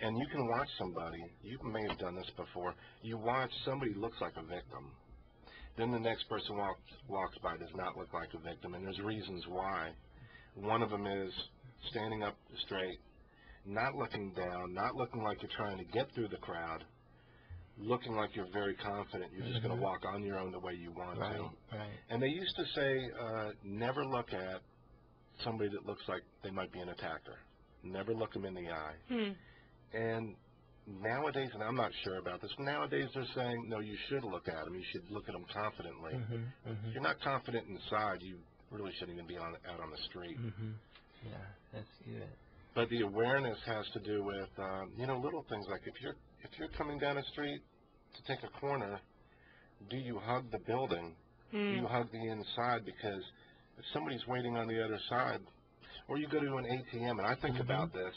Speaker 2: can watch somebody, you may have done this before, you watch somebody looks like a victim. Then the next person walks by does not look like a victim, and there's reasons why. One of them is standing up straight, not looking down, not looking like you're trying to get through the crowd, looking like you're very confident you're just going to walk on your own the way you want to.
Speaker 4: Right.
Speaker 2: And they used to say, never look at somebody that looks like they might be an attacker. Never look them in the eye. And nowadays, and I'm not sure about this, nowadays they're saying, no, you should look at them. You should look at them confidently. If you're not confident inside, you really shouldn't even be out on the street.
Speaker 4: Yeah, that's good.
Speaker 2: But the awareness has to do with, you know, little things like if you're coming down a street to take a corner, do you hug the building? Do you hug the inside? Because if somebody's waiting on the other side, or you go to an ATM, and I think about this,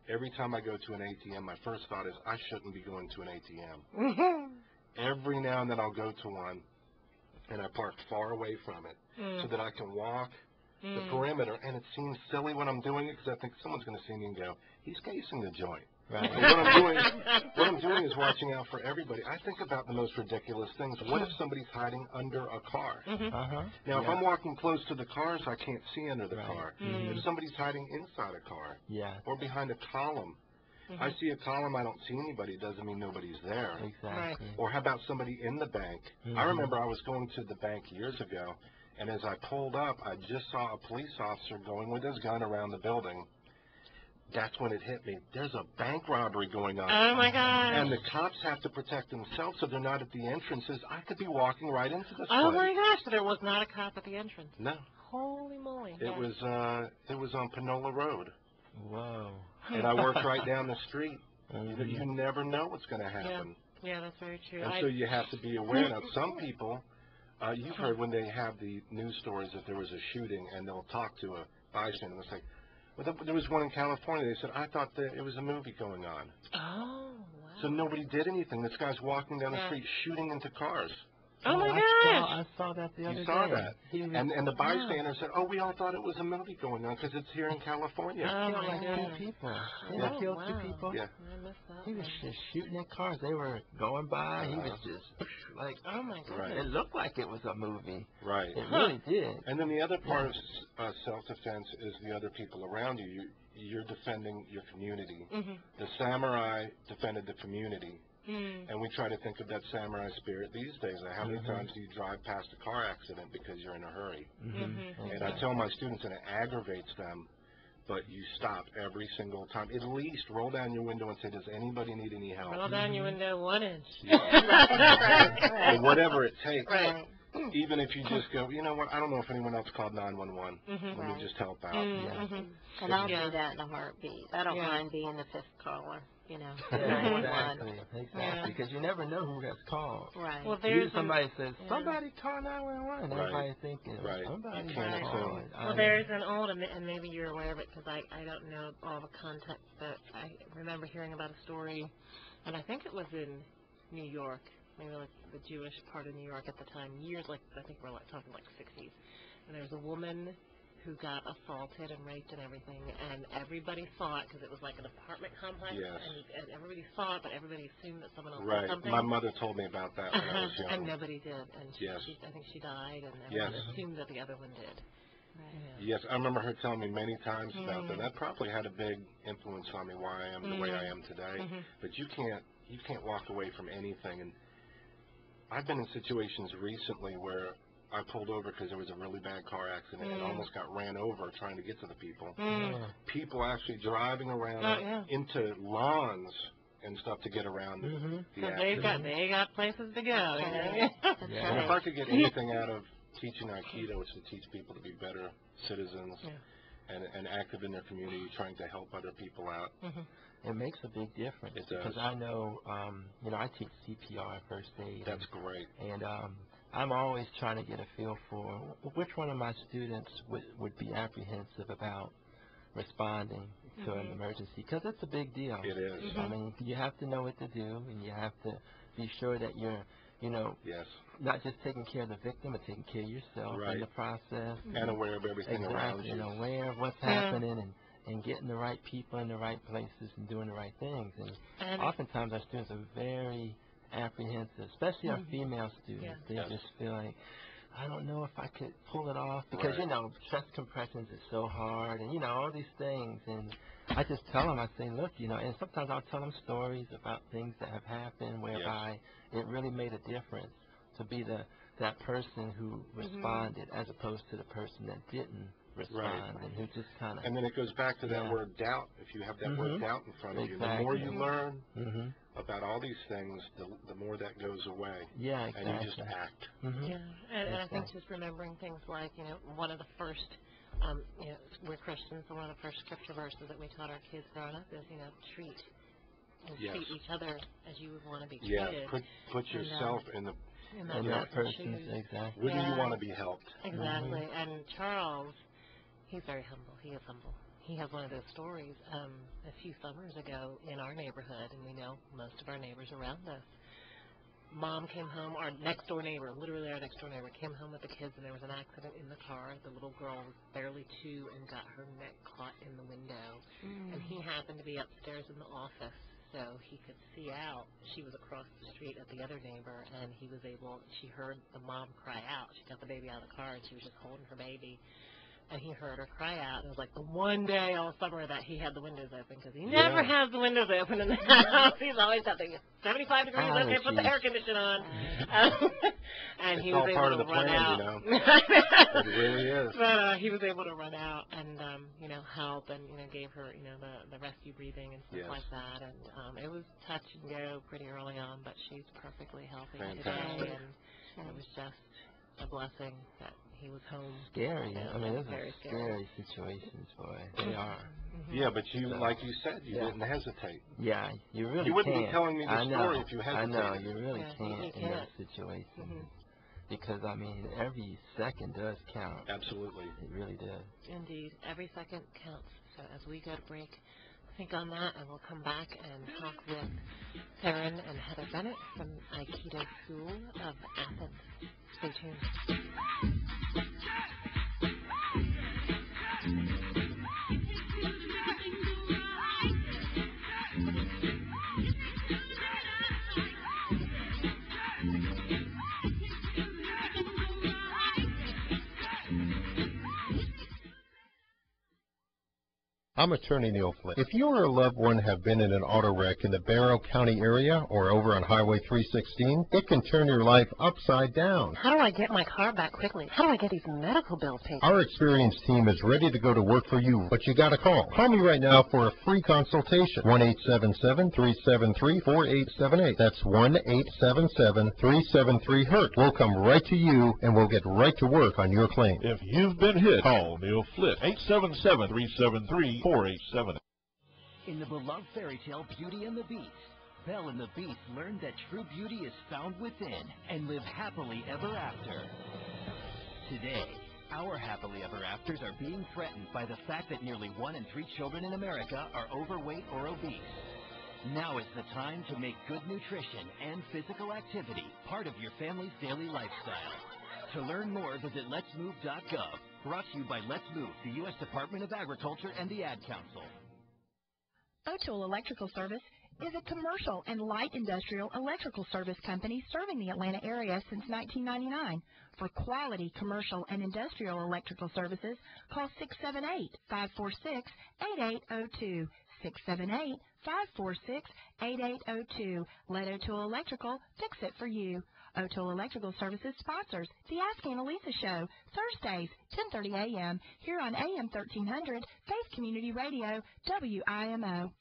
Speaker 2: every time I go to an ATM, my first thought is I shouldn't be going to an ATM. Every now and then I'll go to one, and I park far away from it so that I can walk the perimeter, and it seems silly when I'm doing it because I think someone's going to see me and go, he's casing the joint. Right. But what I'm doing is watching out for everybody. I think about the most ridiculous things. What if somebody's hiding under a car? Now, if I'm walking close to the cars, I can't see under the car. If somebody's hiding inside a car or behind a column, I see a column, I don't see anybody, it doesn't mean nobody's there.
Speaker 4: Exactly.
Speaker 2: Or how about somebody in the bank? I remember I was going to the bank years ago, and as I pulled up, I just saw a police officer going with his gun around the building. That's when it hit me. There's a bank robbery going on.
Speaker 1: Oh, my gosh.
Speaker 2: And the cops have to protect themselves so they're not at the entrances. I could be walking right into this
Speaker 1: Oh,
Speaker 2: place.
Speaker 1: my gosh. So there was not a cop at the entrance.
Speaker 2: No.
Speaker 1: Holy moly.
Speaker 2: It was on Panola Road.
Speaker 4: Whoa.
Speaker 2: And I worked right down the street. You never know what's going to happen.
Speaker 1: Yeah, that's very true.
Speaker 2: And so you have to be aware. Now, some people, you've heard when they have the news stories that there was a shooting and they'll talk to a bystander and they'll say, well, there was one in California. They said, I thought that it was a movie going on.
Speaker 1: Oh, wow.
Speaker 2: So nobody did anything. This guy's walking down the street shooting into cars.
Speaker 1: Oh, my gosh.
Speaker 4: I saw that the other day.
Speaker 2: You saw that. And the bystander said, oh, we all thought it was a movie going on because it's here in California.
Speaker 4: He killed like 2 people. He killed 2 people.
Speaker 2: Yeah.
Speaker 1: I missed that.
Speaker 4: He was just shooting at cars. They were going by. He was just like,
Speaker 1: oh, my goodness.
Speaker 4: It looked like it was a movie.
Speaker 2: Right.
Speaker 4: It really did.
Speaker 2: And then the other part of self-defense is the other people around you. You're defending your community. The samurai defended the community. And we try to think of that samurai spirit these days. How many times do you drive past a car accident because you're in a hurry? And I tell my students, and it aggravates them, but you stop every single time. At least roll down your window and say, does anybody need any help?
Speaker 1: Roll down your window 1 inch.
Speaker 2: Or whatever it takes.
Speaker 1: Right.
Speaker 2: Even if you just go, you know what, I don't know if anyone else called 911. Let me just help out.
Speaker 3: And I'll do that in a heartbeat. I don't mind being the 5th caller, you know.
Speaker 4: Exactly. Because you never know who gets called.
Speaker 3: Right.
Speaker 1: Well, there's
Speaker 4: somebody says, somebody call 911. Everybody's thinking, somebody call.
Speaker 1: Well, there's an old, and maybe you're aware of it because I don't know all the context, but I remember hearing about a story, and I think it was in New York, maybe like the Jewish part of New York at the time, years, like I think we're talking like 60s, and there was a woman who got assaulted and raped and everything, and everybody saw it because it was like an apartment complex, and everybody saw it, but everybody assumed that someone else did something.
Speaker 2: My mother told me about that when I was young.
Speaker 1: And nobody did, and I think she died, and everyone assumed that the other one did.
Speaker 2: Yes, I remember her telling me many times about that. That probably had a big influence on me why I am the way I am today. But you can't walk away from anything. And I've been in situations recently where I pulled over because there was a really bad car accident and almost got ran over trying to get to the people. People actually driving around into lawns and stuff to get around the accident.
Speaker 1: They got places to go.
Speaker 2: And if I could get anything out of teaching Aikido, it's to teach people to be better citizens and active in their community, trying to help other people out.
Speaker 4: It makes a big difference.
Speaker 2: It does.
Speaker 4: Because I know, I teach CPR, first aid.
Speaker 2: That's great.
Speaker 4: And I'm always trying to get a feel for which one of my students would be apprehensive about responding to an emergency, because it's a big deal.
Speaker 2: It is.
Speaker 4: I mean, you have to know what to do, and you have to be sure that you're, not just taking care of the victim, but taking care of yourself in the process.
Speaker 2: And aware of everything around you.
Speaker 4: And aware of what's happening, and getting the right people in the right places and doing the right things. And oftentimes our students are very apprehensive, especially our female students. They just feel like, I don't know if I could pull it off, because, chest compressions is so hard, and, all these things. And I just tell them, I say, look, and sometimes I'll tell them stories about things that have happened whereby it really made a difference to be that person who responded as opposed to the person that didn't respond and who just kind of...
Speaker 2: And then it goes back to that word doubt. If you have that word doubt in front of you, the more you learn about all these things, the more that goes away.
Speaker 4: Yeah, exactly.
Speaker 2: And you just act.
Speaker 1: And I think just remembering things like, one of the first, we're Christians, so one of the first scripture verses that we taught our kids growing up is, treat each other as you would want to be treated.
Speaker 2: Yeah, put yourself in
Speaker 4: that person's, exactly.
Speaker 2: Wouldn't you want to be helped?
Speaker 1: Exactly. And Charles, he's very humble. He is humble. He has one of those stories a few summers ago in our neighborhood, and we know most of our neighbors around us. Mom came home, our next-door neighbor, literally our next-door neighbor, came home with the kids, and there was an accident in the car. The little girl was barely 2 and got her neck caught in the window. And he happened to be upstairs in the office, so he could see out. She was across the street at the other neighbor, and she heard the mom cry out. She got the baby out of the car, and she was just holding her baby. And he heard her cry out. It was like the one day all summer that he had the windows open, because he never has the windows open in the house. He's always got the 75 degrees. Okay, put the air conditioner on. And he was able to run out.
Speaker 2: It really is.
Speaker 1: But he was able to run out and help, and gave her the rescue breathing and stuff like that. And it was touch and go pretty early on, but she's perfectly healthy today, and it was just a blessing that he was home.
Speaker 4: Scary. I mean, those are scary situations, boy. They are.
Speaker 2: Yeah, but like you said, you didn't hesitate.
Speaker 4: Yeah, you really
Speaker 2: You wouldn't
Speaker 4: can't.
Speaker 2: be telling me the story if you hesitated.
Speaker 4: I know, you really can't in that situation. Because, I mean, every second does count.
Speaker 2: Absolutely.
Speaker 4: It really does.
Speaker 1: Indeed. Every second counts. So as we go to break, think on that, and we'll come back and talk with Theron and Heather Bennett from Aikido School of Athens. Stay tuned.
Speaker 6: I'm attorney Neil Flint. If you or a loved one have been in an auto wreck in the Barrow County area or over on Highway 316, it can turn your life upside down.
Speaker 1: How do I get my car back quickly? How do I get these medical bills paid?
Speaker 6: Our experienced team is ready to go to work for you, but you got to call. Call me right now for a free consultation. 1-877-373-4878. That's 1-877-373-HURT. We'll come right to you, and we'll get right to work on your claim.
Speaker 5: If you've been hit, call Neil Flint. 877-373-4878.
Speaker 12: In the beloved fairy tale Beauty and the Beast, Belle and the Beast learned that true beauty is found within and live happily ever after. Today, our happily ever afters are being threatened by the fact that nearly 1 in 3 children in America are overweight or obese. Now is the time to make good nutrition and physical activity part of your family's daily lifestyle. To learn more, visit letsmove.gov. Brought to you by Let's Move, the U.S. Department of Agriculture and the Ad Council.
Speaker 13: O'Toole Electrical Service is a commercial and light industrial electrical service company serving the Atlanta area since 1999. For quality commercial and industrial electrical services, call 678-546-8802. 678-546-8802. Let O'Toole Electrical fix it for you. O'Toole Electrical Services sponsors The Ask Annalisa Show, Thursdays, 10:30 a.m., here on AM 1300, Faith Community Radio, WIMO.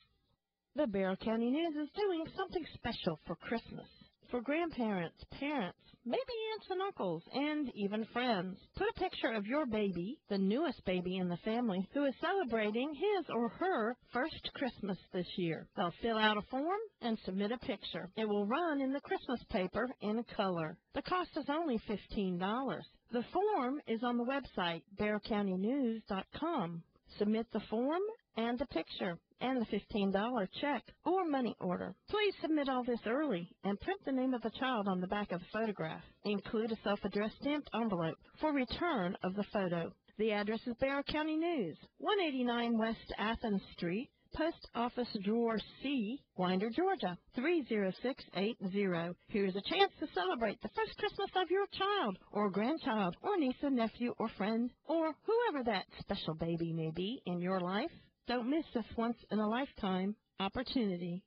Speaker 7: The Barrow County News is doing something special for Christmas. For grandparents, parents, maybe aunts and uncles, and even friends. Put a picture of your baby, the newest baby in the family, who is celebrating his or her first Christmas this year. They'll fill out a form and submit a picture. It will run in the Christmas paper in color. The cost is only $15. The form is on the website, barrowcountynews.com. Submit the form and a picture, and the $15 check or money order. Please submit all this early and print the name of the child on the back of the photograph. Include a self-addressed stamped envelope for return of the photo. The address is Barrow County News, 189 West Athens Street, Post Office Drawer C, Winder, Georgia, 30680. Here's a chance to celebrate the first Christmas of your child or grandchild or niece and nephew or friend or whoever that special baby may be in your life. Don't miss this once-in-a-lifetime opportunity.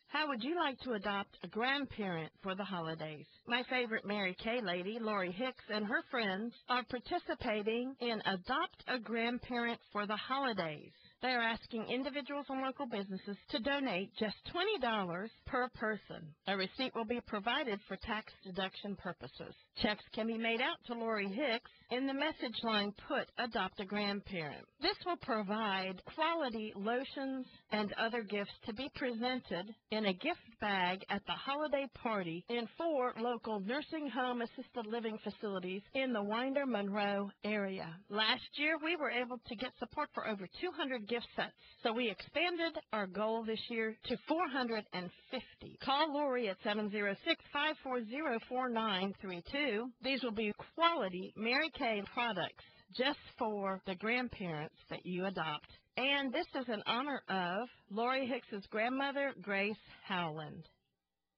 Speaker 7: How would you like to adopt a grandparent for the holidays? My favorite Mary Kay lady, Lori Hicks, and her friends are participating in Adopt a Grandparent for the Holidays. They are asking individuals and local businesses to donate just $20 per person. A receipt will be provided for tax deduction purposes. Checks can be made out to Lori Hicks. In the message line, put Adopt a Grandparent. This will provide quality lotions and other gifts to be presented in a gift bag at the holiday party in 4 local nursing home assisted living facilities in the Winder, Monroe area. Last year, we were able to get support for over 200 gift sets, so we expanded our goal this year to 450. Call Lori at 706-540-4932. These will be quality Mary Kay products just for the grandparents that you adopt. And this is in honor of Lori Hicks's grandmother, Grace Howland.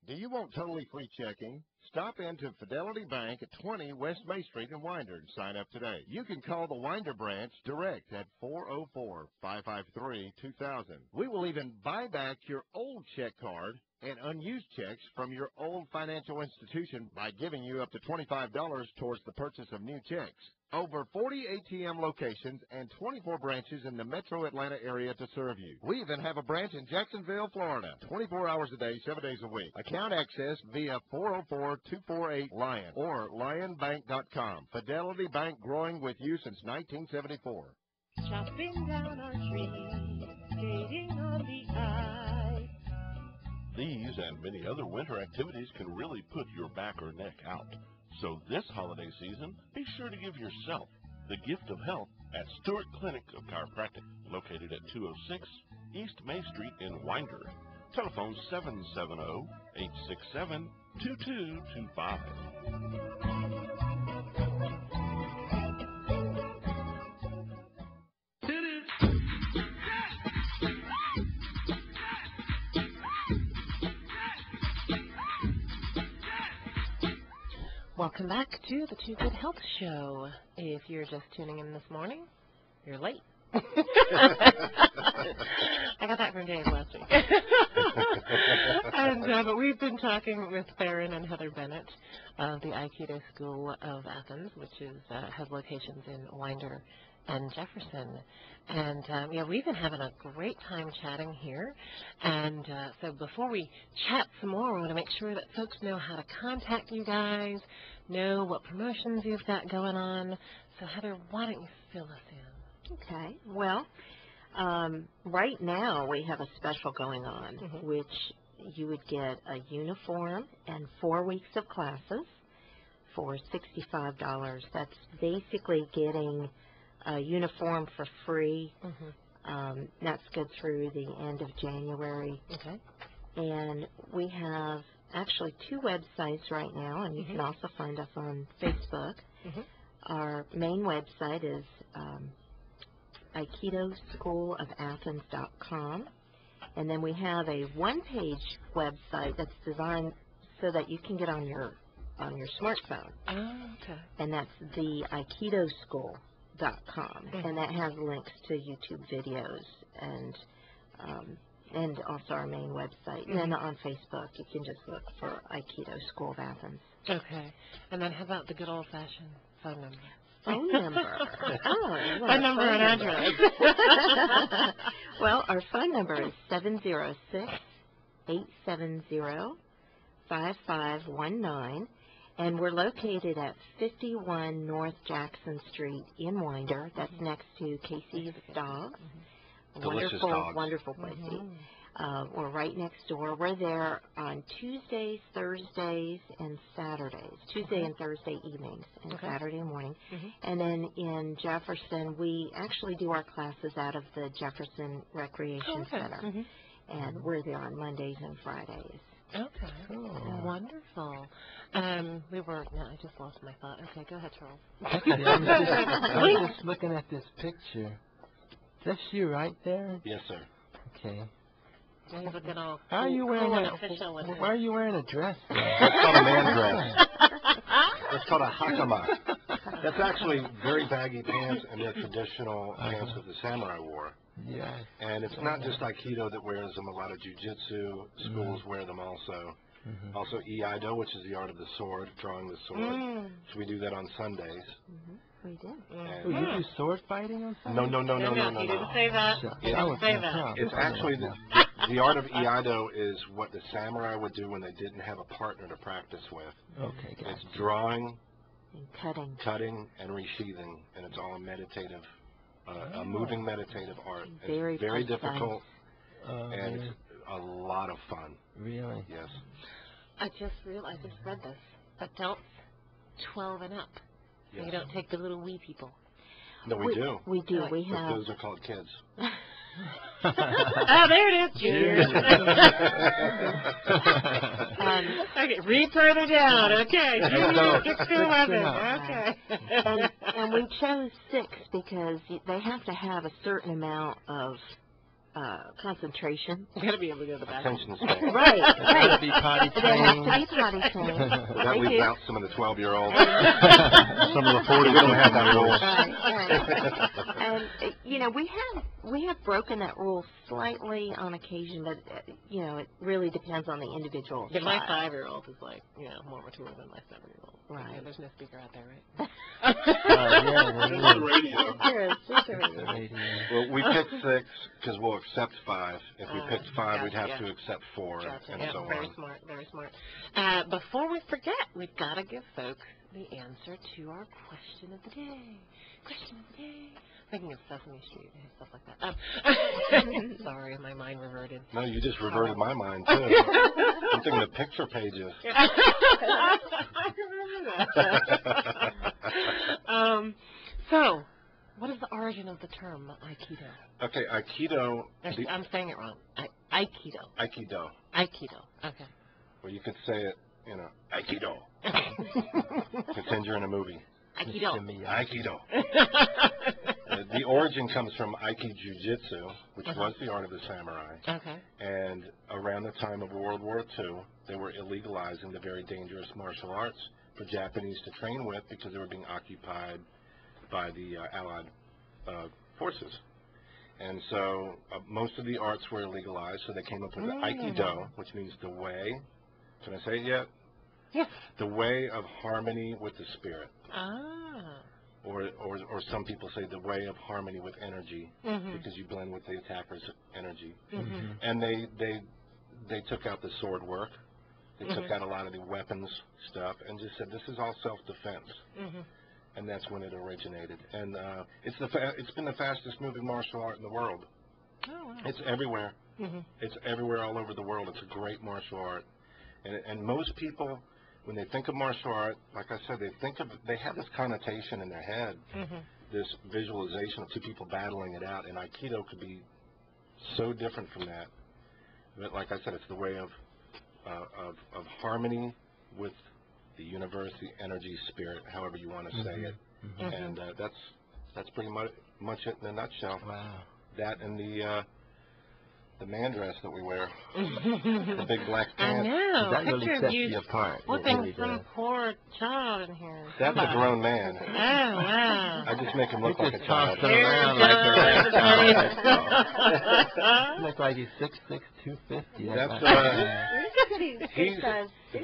Speaker 11: Do you want totally free checking? Stop into Fidelity Bank at 20 West May Street in Winder and sign up today. You can call the Winder branch direct at 404-553-2000. We will even buy back your old check card and unused checks from your old financial institution by giving you up to $25 towards the purchase of new checks. Over 40 ATM locations and 24 branches in the metro Atlanta area to serve you. We even have a branch in Jacksonville, Florida, 24 hours a day, 7 days a week. Account access via 404-248-LION or lionbank.com. Fidelity Bank, growing with you since 1974.
Speaker 1: Chopping down our trees, skating on the ice.
Speaker 5: These and many other winter activities can really put your back or neck out. So this holiday season, be sure to give yourself the gift of health at Stewart Clinic of Chiropractic, located at 206 East May Street in Winder. Telephone 770-867-2225.
Speaker 1: Welcome back to the Too Good Health Show. If you're just tuning in this morning, you're late. I got that from Dave last week. But we've been talking with Theron and Heather Bennett of the Aikido School of Athens, which is has locations in Winder and Jefferson. And, we've been having a great time chatting here. And so before we chat some more, we want to make sure that folks know how to contact you guys, know what promotions you've got going on. So, Heather, why don't you fill us in?
Speaker 3: Okay. Well, right now we have a special going on, which you would get a uniform and 4 weeks of classes for $65. That's basically getting a uniform for free. That's good through the end of January.
Speaker 1: Okay.
Speaker 3: And we have actually 2 websites right now, and you can also find us on Facebook. Our main website is Aikido School.wmv.com, and then we have a one-page website that's designed so that you can get on your smartphone.
Speaker 1: Oh, okay.
Speaker 3: And that's the Aikido School.com, and that has links to YouTube videos and and also our main website. And then on Facebook, you can just look for Aikido School of Athens.
Speaker 1: Okay. And then how about the good old-fashioned phone number?
Speaker 3: Phone number.
Speaker 1: Phone number and address.
Speaker 3: Well, our phone number is 706-870-5519, and we're located at 51 North Jackson Street in Winder. That's next to Casey's Dogs.
Speaker 2: Delicious
Speaker 3: Wonderful,
Speaker 2: dogs.
Speaker 3: wonderful place to eat. We're right next door. We're there on Tuesdays, Thursdays, and Saturdays. Tuesday and Thursday evenings and Saturday morning. And then in Jefferson, we actually do our classes out of the Jefferson Recreation Center. And we're there on Mondays and Fridays.
Speaker 1: Okay. Cool. Wonderful. We were, no, I just lost my thought. Okay, go ahead, Charles.
Speaker 4: Okay, I was just looking at this picture. That's you right there?
Speaker 2: Yes, sir.
Speaker 4: Okay.
Speaker 1: He's looking all
Speaker 4: How are you wearing why are you wearing a dress?
Speaker 2: That's called a man dress. That's called a hakama. That's actually very baggy pants, and they're traditional pants that the samurai wore.
Speaker 4: Yeah.
Speaker 2: And it's not just Aikido that wears them. A lot of jiu-jitsu schools wear them also. Also Iaido, which is the art of the sword, drawing the sword. So we do that on Sundays.
Speaker 3: We did.
Speaker 4: You do sword fighting on Sunday?
Speaker 2: No.
Speaker 1: He didn't say that. He didn't say that.
Speaker 2: It's actually the art of Iaido is what the samurai would do when they didn't have a partner to practice with.
Speaker 4: Okay, gotcha.
Speaker 2: It's drawing,
Speaker 3: and
Speaker 2: cutting, and resheathing, and it's all a meditative, a moving meditative art.
Speaker 3: Very,
Speaker 2: very difficult, and it's a lot of fun.
Speaker 4: Really?
Speaker 2: Yes.
Speaker 1: I just read this. Adults 12 and up.
Speaker 2: Yes.
Speaker 1: You don't take the little wee people.
Speaker 2: No, we do.
Speaker 3: We do.
Speaker 2: But
Speaker 3: We have.
Speaker 2: those are called kids.
Speaker 1: Oh, there it is. Cheers. Okay, read further down. Okay. Junior, 6 to 11. Okay.
Speaker 3: And we chose 6 because they have to have a certain amount of concentration.
Speaker 1: You got to be able to go to the bathroom.
Speaker 2: Attention span.
Speaker 3: Right.
Speaker 4: They have to be potty
Speaker 3: They have
Speaker 4: trained.
Speaker 3: to be potty trained.
Speaker 2: That leaves out some of the 12-year-olds.
Speaker 6: Some of the 40
Speaker 2: don't have that rule.
Speaker 3: Right. And we have broken that rule slightly on occasion, but it really depends on the individual.
Speaker 1: Yeah, my
Speaker 3: child.
Speaker 1: 5-year-old is more mature than my 7-year-old.
Speaker 3: Right.
Speaker 1: Yeah, there's no speaker out there, right?
Speaker 2: There's the radio.
Speaker 3: There is. There's a radio.
Speaker 2: Well, we picked 6 because we'll accept 5. If we picked 5, we'd have
Speaker 1: gotcha.
Speaker 2: to accept 4, and so on.
Speaker 1: Very smart, very smart. Before we forget, we've got to give folks the answer to our question of the day. Question of the day. Thinking of Sesame Street and stuff like that. Sorry, my mind reverted.
Speaker 2: No, you just reverted my mind, too. I'm thinking of picture pages.
Speaker 1: I remember that. So, what is the origin of the term Aikido?
Speaker 2: Okay, Aikido...
Speaker 1: I'm saying it wrong. Aikido.
Speaker 2: Aikido.
Speaker 1: Aikido. Okay.
Speaker 2: Well, you could say it, Aikido. Pretend you're in a movie.
Speaker 1: Aikido.
Speaker 2: Aikido. The origin comes from Aiki Jiu-Jitsu, which was the art of the samurai.
Speaker 1: Okay.
Speaker 2: And around the time of World War II, they were illegalizing the very dangerous martial arts for Japanese to train with because they were being occupied by the Allied forces. And so most of the arts were illegalized, so they came up with the Aikido, which means the way. Can I say it yet?
Speaker 1: Yes.
Speaker 2: The way of harmony with the spirit.
Speaker 1: Ah.
Speaker 2: Or some people say the way of harmony with energy, because you blend with the attacker's energy. And they took out the sword work. They took out a lot of the weapons stuff and just said, this is all self-defense. And that's when it originated. And it's been the fastest moving martial art in the world.
Speaker 1: Oh, wow.
Speaker 2: It's everywhere. It's everywhere all over the world. It's a great martial art. And most people, when they think of martial art, like I said, they have this connotation in their head, this visualization of two people battling it out, and Aikido could be so different from that. But like I said, it's the way of harmony with the universe, the energy, spirit, however you want to say it. And that's pretty much it in a nutshell.
Speaker 4: Wow.
Speaker 2: That and the the man dress that we wear, the big black pants.
Speaker 1: I know.
Speaker 4: That really
Speaker 1: Picture
Speaker 4: sets
Speaker 1: you
Speaker 4: you apart.
Speaker 1: Flipping some poor child in here.
Speaker 2: That's a grown man.
Speaker 1: Oh, wow.
Speaker 2: I just make him look like a child.
Speaker 4: Around like
Speaker 1: a
Speaker 4: look like he's 6'6", 250.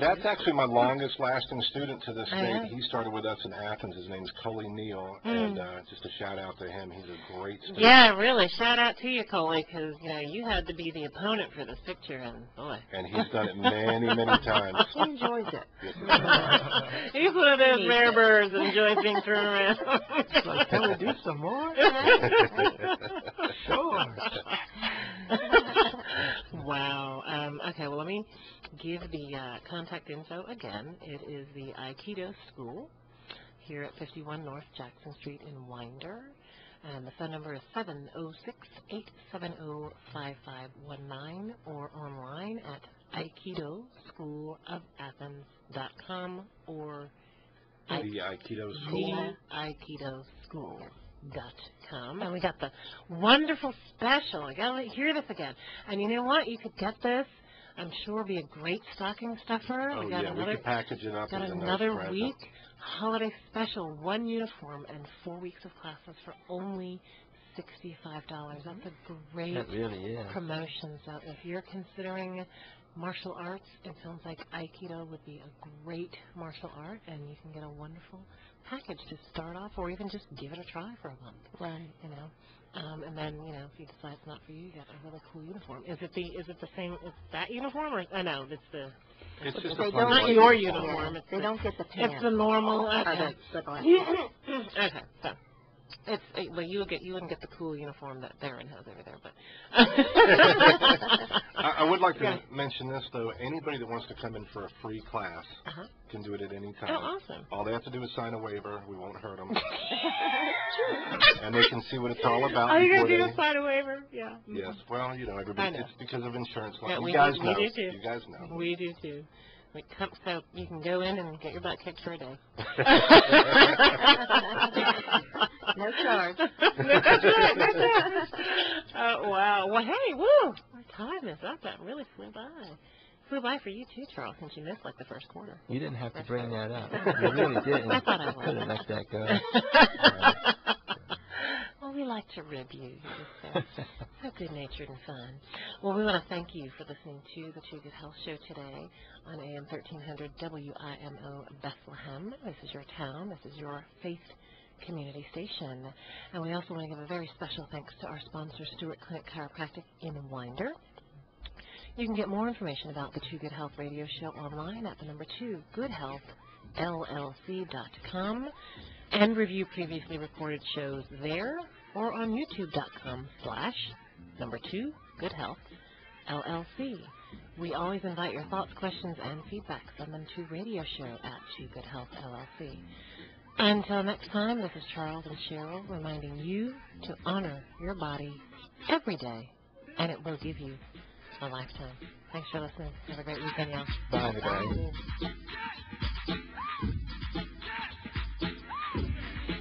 Speaker 2: That's actually my longest lasting student to this date. He started with us in Athens. His name's Coley Neal, and just a shout out to him. He's a great student.
Speaker 1: Yeah, really. Shout out to you, Coley, because you had to be the opponent for this picture, and boy.
Speaker 2: And he's done it many, many times.
Speaker 3: He enjoys it.
Speaker 1: He's one of those rare birds that enjoys being thrown around.
Speaker 4: Like, can we do some more? Sure.
Speaker 1: Wow. Okay, well, let me give the contact info again. It is the Aikido School here at 51 North Jackson Street in Winder. And the phone number is 706-870-5519 or online at AikidoSchool.com or
Speaker 2: the Aikido School.
Speaker 1: AikidoSchool.com. And we got the wonderful special. I got to hear this again. And you know what? You could get this. I'm sure be a great stocking stuffer.
Speaker 2: Oh,
Speaker 1: we got
Speaker 2: we could package it up
Speaker 1: got
Speaker 2: as a
Speaker 1: another
Speaker 2: nice
Speaker 1: week. Holiday special, 1 uniform and 4 weeks of classes for only $65. That's a great promotion. So if you're considering martial arts, it sounds like Aikido would be a great martial art, and you can get a wonderful package to start off, or even just give it a try for a month.
Speaker 3: Right.
Speaker 1: And then if you decide it's not for you, you got a really cool uniform. Is it the same? Is that uniform or no? It's the.
Speaker 2: It's just
Speaker 1: not your uniform.
Speaker 3: They don't get the pants.
Speaker 1: It's the normal. Okay. Okay. So. Well, you wouldn't get the cool uniform that Theron has over there, but.
Speaker 2: I would like to mention this though. Anybody that wants to come in for a free class can do it at any time.
Speaker 1: Oh, awesome!
Speaker 2: All they have to do is sign a waiver. We won't hurt them, and they can see what it's all about.
Speaker 1: Oh, you're gonna do a sign a waiver? Yeah.
Speaker 2: Yes. Well, everybody. It's because of insurance.
Speaker 1: Yeah,
Speaker 2: you guys know.
Speaker 1: We do too.
Speaker 2: You guys know.
Speaker 1: We do too. So you can go in and get your butt kicked for a day.
Speaker 3: No charge.
Speaker 1: Oh, wow. Well, hey, woo! Our time is up. That really flew by. Flew by for you too, Charles, since you missed like the first quarter.
Speaker 4: You didn't have to bring that up. You really didn't.
Speaker 1: I thought I would.
Speaker 4: Couldn't let that go.
Speaker 1: Well, we like to rib you. You're just so good-natured and fun. Well, we want to thank you for listening to the True Good Health Show today on AM 1300 WIMO Bethlehem. This is your town. This is your faith community station. And we also want to give a very special thanks to our sponsor, Stewart Clinic Chiropractic in Winder. You can get more information about the True Good Health Radio Show online at the number 2, goodhealthllc.com, and review previously recorded shows there or on youtube.com/number 2, goodhealthllc. We always invite your thoughts, questions, and feedback. Send them to radio show at True Good Health LLC. Until next time, this is Charles and Cheryl reminding you to honor your body every day, and it will give you a lifetime. Thanks for listening. Have a great weekend, y'all.
Speaker 4: Bye, guys.